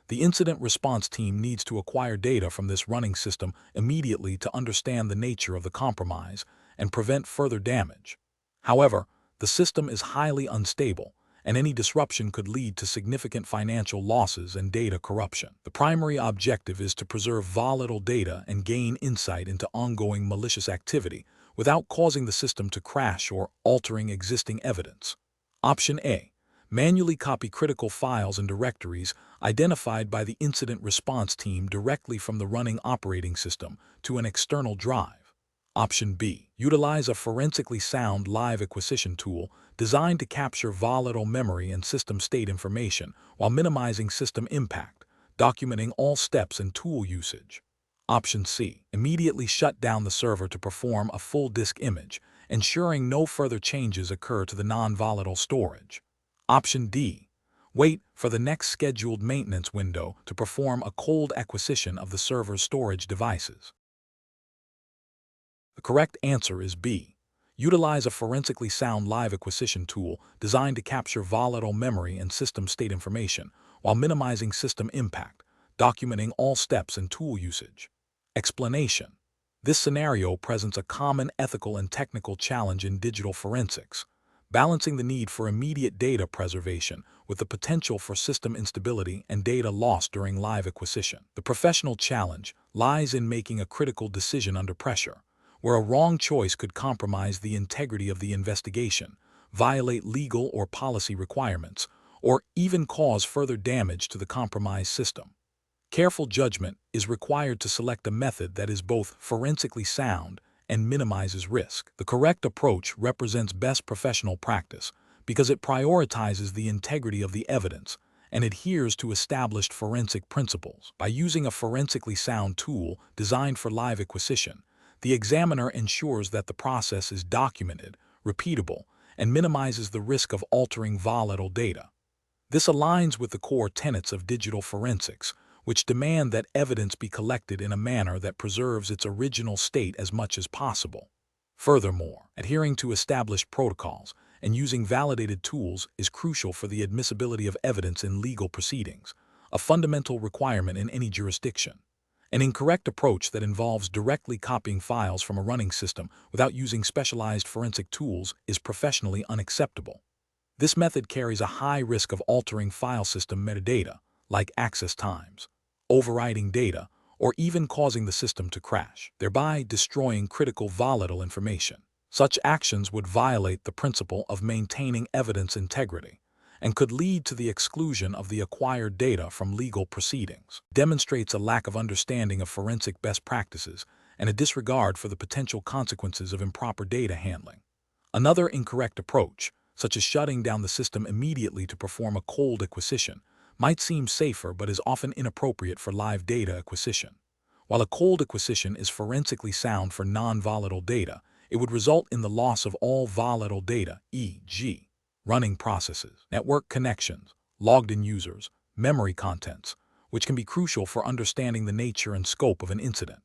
The incident response team needs to acquire data from this running system immediately to understand the nature of the compromise and prevent further damage. However, the system is highly unstable, and any disruption could lead to significant financial losses and data corruption. The primary objective is to preserve volatile data and gain insight into ongoing malicious activity without causing the system to crash or altering existing evidence. Option A. Manually copy critical files and directories identified by the incident response team directly from the running operating system to an external drive. Option B. Utilize a forensically sound live acquisition tool designed to capture volatile memory and system state information while minimizing system impact, documenting all steps and tool usage. Option C. Immediately shut down the server to perform a full disk image, ensuring no further changes occur to the non-volatile storage. Option D. Wait for the next scheduled maintenance window to perform a cold acquisition of the server's storage devices. The correct answer is B. Utilize a forensically sound live acquisition tool designed to capture volatile memory and system state information while minimizing system impact, documenting all steps and tool usage. Explanation. This scenario presents a common ethical and technical challenge in digital forensics, balancing the need for immediate data preservation with the potential for system instability and data loss during live acquisition. The professional challenge lies in making a critical decision under pressure, where a wrong choice could compromise the integrity of the investigation, violate legal or policy requirements, or even cause further damage to the compromised system. Careful judgment is required to select a method that is both forensically sound and minimizes risk. The correct approach represents best professional practice because it prioritizes the integrity of the evidence and adheres to established forensic principles. By using a forensically sound tool designed for live acquisition, the examiner ensures that the process is documented, repeatable, and minimizes the risk of altering volatile data. This aligns with the core tenets of digital forensics, which demand that evidence be collected in a manner that preserves its original state as much as possible. Furthermore, adhering to established protocols and using validated tools is crucial for the admissibility of evidence in legal proceedings, a fundamental requirement in any jurisdiction. An incorrect approach that involves directly copying files from a running system without using specialized forensic tools is professionally unacceptable. This method carries a high risk of altering file system metadata, like access times, overriding data, or even causing the system to crash, thereby destroying critical volatile information. Such actions would violate the principle of maintaining evidence integrity and could lead to the exclusion of the acquired data from legal proceedings. Demonstrates a lack of understanding of forensic best practices and a disregard for the potential consequences of improper data handling. Another incorrect approach, such as shutting down the system immediately to perform a cold acquisition, might seem safer but is often inappropriate for live data acquisition. While a cold acquisition is forensically sound for non-volatile data, it would result in the loss of all volatile data, e.g., running processes, network connections, logged-in users, memory contents, which can be crucial for understanding the nature and scope of an incident.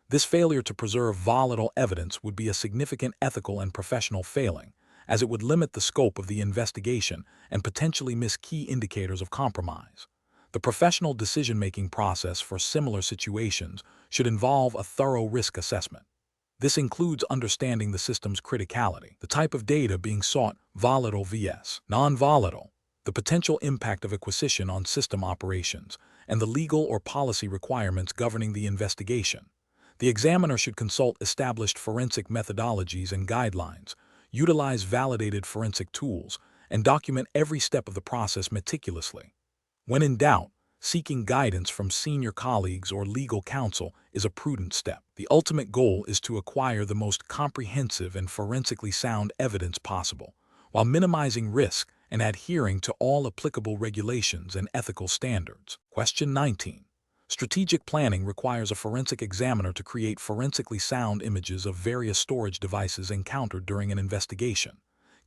This failure to preserve volatile evidence would be a significant ethical and professional failing, as it would limit the scope of the investigation and potentially miss key indicators of compromise. The professional decision-making process for similar situations should involve a thorough risk assessment. This includes understanding the system's criticality, the type of data being sought, volatile vs. non-volatile, the potential impact of acquisition on system operations, and the legal or policy requirements governing the investigation. The examiner should consult established forensic methodologies and guidelines, utilize validated forensic tools, and document every step of the process meticulously. When in doubt, seeking guidance from senior colleagues or legal counsel is a prudent step. The ultimate goal is to acquire the most comprehensive and forensically sound evidence possible, while minimizing risk and adhering to all applicable regulations and ethical standards. Question 19. Strategic planning requires a forensic examiner to create forensically sound images of various storage devices encountered during an investigation.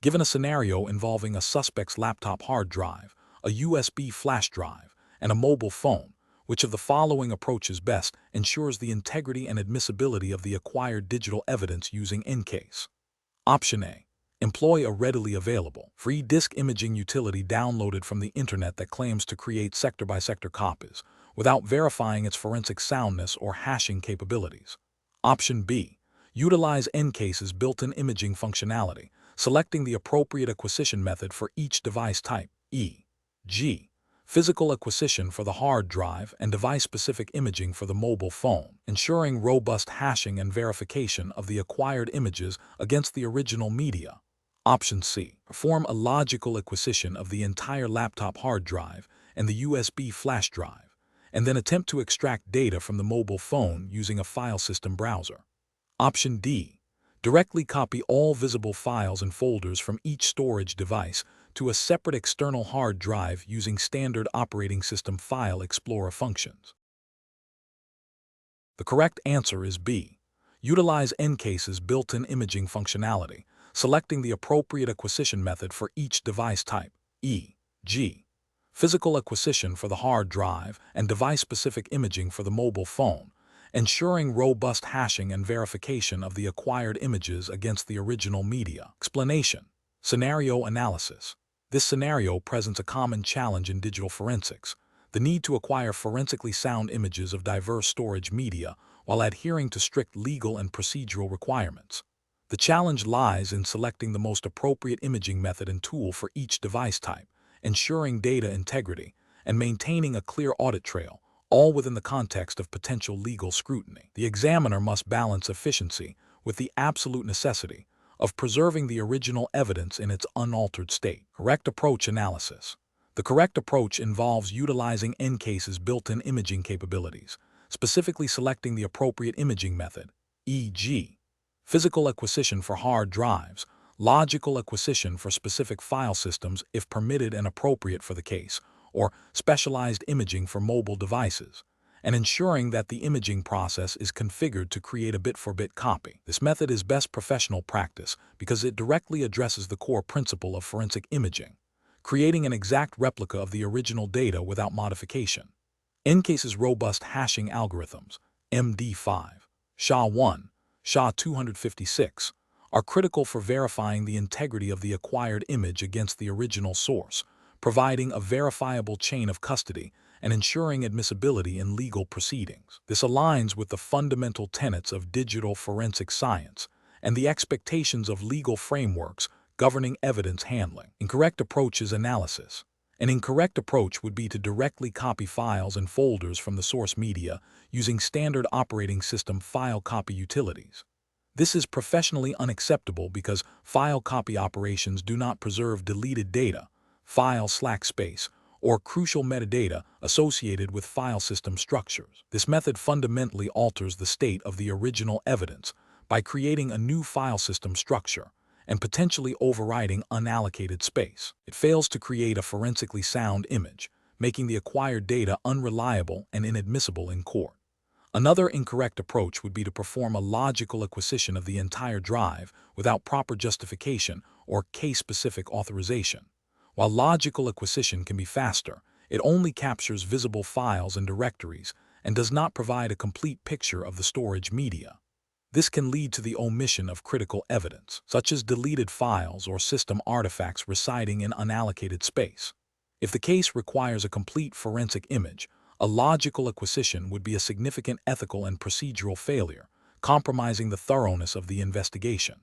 Given a scenario involving a suspect's laptop hard drive, a USB flash drive, and a mobile phone, which of the following approaches best ensures the integrity and admissibility of the acquired digital evidence using EnCase? Option A. Employ a readily available, free disk imaging utility downloaded from the internet that claims to create sector-by-sector copies, without verifying its forensic soundness or hashing capabilities. Option B. Utilize EnCase's built-in imaging functionality, selecting the appropriate acquisition method for each device type, e.g., physical acquisition for the hard drive and device-specific imaging for the mobile phone, ensuring robust hashing and verification of the acquired images against the original media. Option C. Perform a logical acquisition of the entire laptop hard drive and the USB flash drive, and then attempt to extract data from the mobile phone using a file system browser. Option D. Directly copy all visible files and folders from each storage device to a separate external hard drive using standard operating system file explorer functions. The correct answer is B. Utilize EnCase's built-in imaging functionality, selecting the appropriate acquisition method for each device type, e.g., physical acquisition for the hard drive and device-specific imaging for the mobile phone, ensuring robust hashing and verification of the acquired images against the original media. Explanation. Scenario analysis. This scenario presents a common challenge in digital forensics: the need to acquire forensically sound images of diverse storage media while adhering to strict legal and procedural requirements. The challenge lies in selecting the most appropriate imaging method and tool for each device type, ensuring data integrity, and maintaining a clear audit trail, all within the context of potential legal scrutiny. The examiner must balance efficiency with the absolute necessity of preserving the original evidence in its unaltered state. Correct approach analysis. The correct approach involves utilizing EnCase's built-in imaging capabilities, specifically selecting the appropriate imaging method, e.g., physical acquisition for hard drives, logical acquisition for specific file systems if permitted and appropriate for the case, or specialized imaging for mobile devices, and ensuring that the imaging process is configured to create a bit-for-bit copy. This method is best professional practice because it directly addresses the core principle of forensic imaging, creating an exact replica of the original data without modification. EnCase's robust hashing algorithms, MD5, SHA-1, SHA-256, are critical for verifying the integrity of the acquired image against the original source, providing a verifiable chain of custody and ensuring admissibility in legal proceedings. This aligns with the fundamental tenets of digital forensic science and the expectations of legal frameworks governing evidence handling. Incorrect approach is analysis. An incorrect approach would be to directly copy files and folders from the source media using standard operating system file copy utilities. This is professionally unacceptable because file copy operations do not preserve deleted data, file slack space, or crucial metadata associated with file system structures. This method fundamentally alters the state of the original evidence by creating a new file system structure and potentially overriding unallocated space. It fails to create a forensically sound image, making the acquired data unreliable and inadmissible in court. Another incorrect approach would be to perform a logical acquisition of the entire drive without proper justification or case-specific authorization. While logical acquisition can be faster, it only captures visible files and directories and does not provide a complete picture of the storage media. This can lead to the omission of critical evidence, such as deleted files or system artifacts residing in unallocated space. If the case requires a complete forensic image, a logical acquisition would be a significant ethical and procedural failure, compromising the thoroughness of the investigation.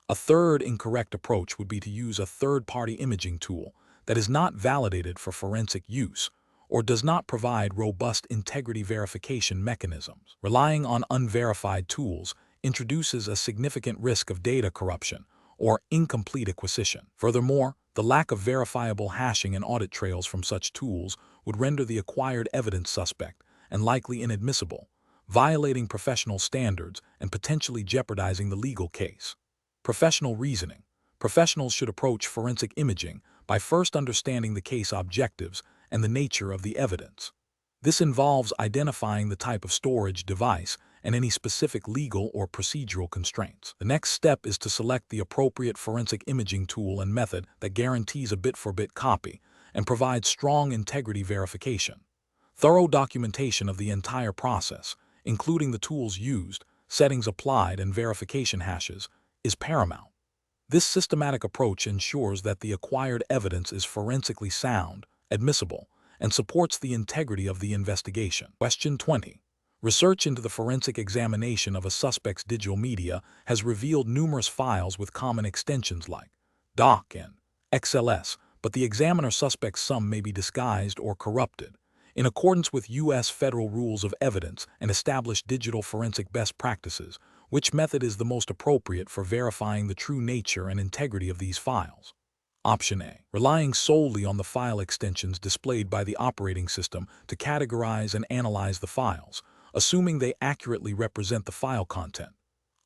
A third incorrect approach would be to use a third-party imaging tool that is not validated for forensic use or does not provide robust integrity verification mechanisms. Relying on unverified tools introduces a significant risk of data corruption or incomplete acquisition. Furthermore, the lack of verifiable hashing and audit trails from such tools would render the acquired evidence suspect and likely inadmissible, violating professional standards and potentially jeopardizing the legal case. Professional reasoning. Professionals should approach forensic imaging by first understanding the case objectives and the nature of the evidence. This involves identifying the type of storage device and any specific legal or procedural constraints. The next step is to select the appropriate forensic imaging tool and method that guarantees a bit-for-bit copy and provides strong integrity verification. Thorough documentation of the entire process, including the tools used, settings applied, and verification hashes, is paramount. This systematic approach ensures that the acquired evidence is forensically sound, admissible, and supports the integrity of the investigation. Question 20. Research into the forensic examination of a suspect's digital media has revealed numerous files with common extensions like DOC and XLS, but the examiner suspects some may be disguised or corrupted. In accordance with U.S. federal rules of evidence and established digital forensic best practices, which method is the most appropriate for verifying the true nature and integrity of these files? Option A. Relying solely on the file extensions displayed by the operating system to categorize and analyze the files, assuming they accurately represent the file content.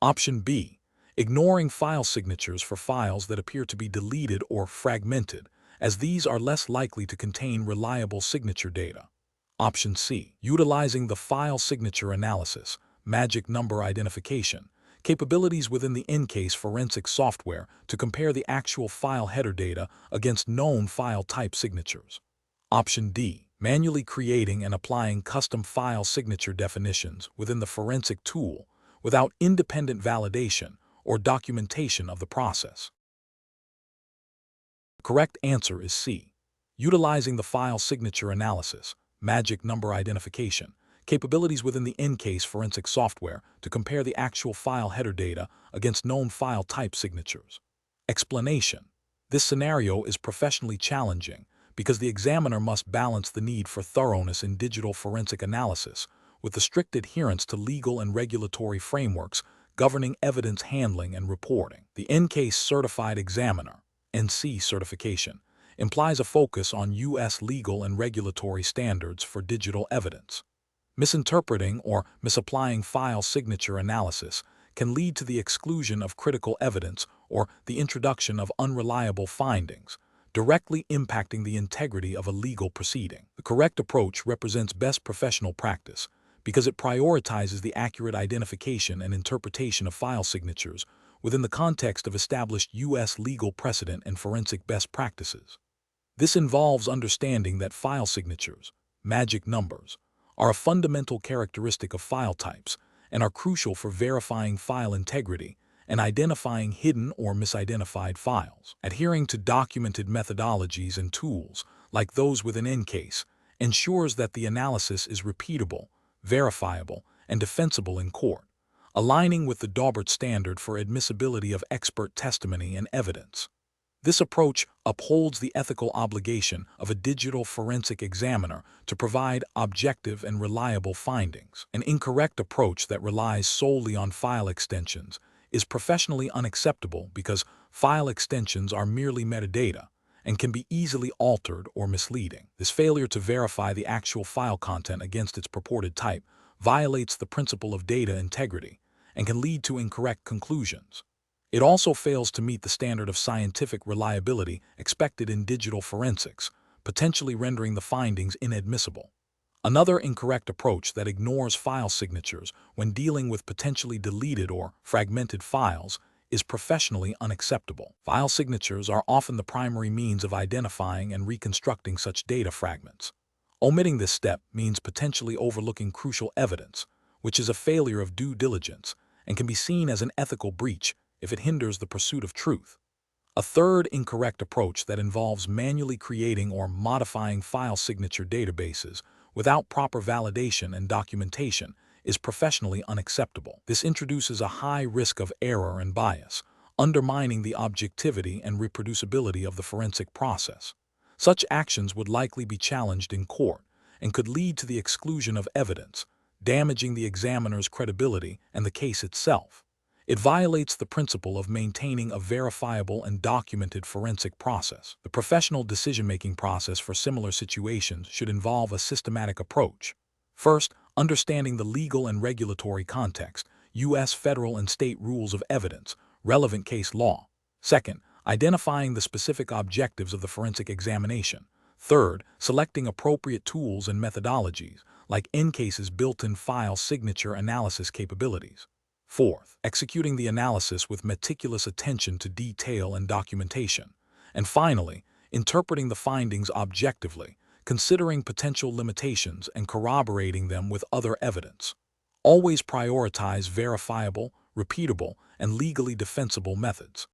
Option B. Ignoring file signatures for files that appear to be deleted or fragmented, as these are less likely to contain reliable signature data. Option C. Utilizing the file signature analysis, magic number identification, capabilities within the EnCase forensic software to compare the actual file header data against known file type signatures. Option D, manually creating and applying custom file signature definitions within the forensic tool without independent validation or documentation of the process. The correct answer is C, utilizing the file signature analysis, magic number identification, capabilities within the EnCase forensic software to compare the actual file header data against known file type signatures. Explanation: this scenario is professionally challenging because the examiner must balance the need for thoroughness in digital forensic analysis with the strict adherence to legal and regulatory frameworks governing evidence handling and reporting. The EnCase Certified Examiner (EnCE) certification implies a focus on U.S. legal and regulatory standards for digital evidence. Misinterpreting or misapplying file signature analysis can lead to the exclusion of critical evidence or the introduction of unreliable findings, directly impacting the integrity of a legal proceeding. The correct approach represents best professional practice because it prioritizes the accurate identification and interpretation of file signatures within the context of established U.S. legal precedent and forensic best practices. This involves understanding that file signatures, magic numbers, are a fundamental characteristic of file types and are crucial for verifying file integrity and identifying hidden or misidentified files. Adhering to documented methodologies and tools, like those within EnCase, ensures that the analysis is repeatable, verifiable, and defensible in court, aligning with the Daubert standard for admissibility of expert testimony and evidence. This approach upholds the ethical obligation of a digital forensic examiner to provide objective and reliable findings. An incorrect approach that relies solely on file extensions is professionally unacceptable because file extensions are merely metadata and can be easily altered or misleading. This failure to verify the actual file content against its purported type violates the principle of data integrity and can lead to incorrect conclusions. It also fails to meet the standard of scientific reliability expected in digital forensics, potentially rendering the findings inadmissible. Another incorrect approach that ignores file signatures when dealing with potentially deleted or fragmented files is professionally unacceptable. File signatures are often the primary means of identifying and reconstructing such data fragments. Omitting this step means potentially overlooking crucial evidence, which is a failure of due diligence and can be seen as an ethical breach if it hinders the pursuit of truth. A third incorrect approach that involves manually creating or modifying file signature databases without proper validation and documentation is professionally unacceptable. This introduces a high risk of error and bias, undermining the objectivity and reproducibility of the forensic process. Such actions would likely be challenged in court and could lead to the exclusion of evidence, damaging the examiner's credibility and the case itself. It violates the principle of maintaining a verifiable and documented forensic process. The professional decision-making process for similar situations should involve a systematic approach. First, understanding the legal and regulatory context, U.S. federal and state rules of evidence, relevant case law. Second, identifying the specific objectives of the forensic examination. Third, selecting appropriate tools and methodologies, like EnCase's built-in file signature analysis capabilities. Fourth, executing the analysis with meticulous attention to detail and documentation. And finally, interpreting the findings objectively, considering potential limitations and corroborating them with other evidence. Always prioritize verifiable, repeatable, and legally defensible methods.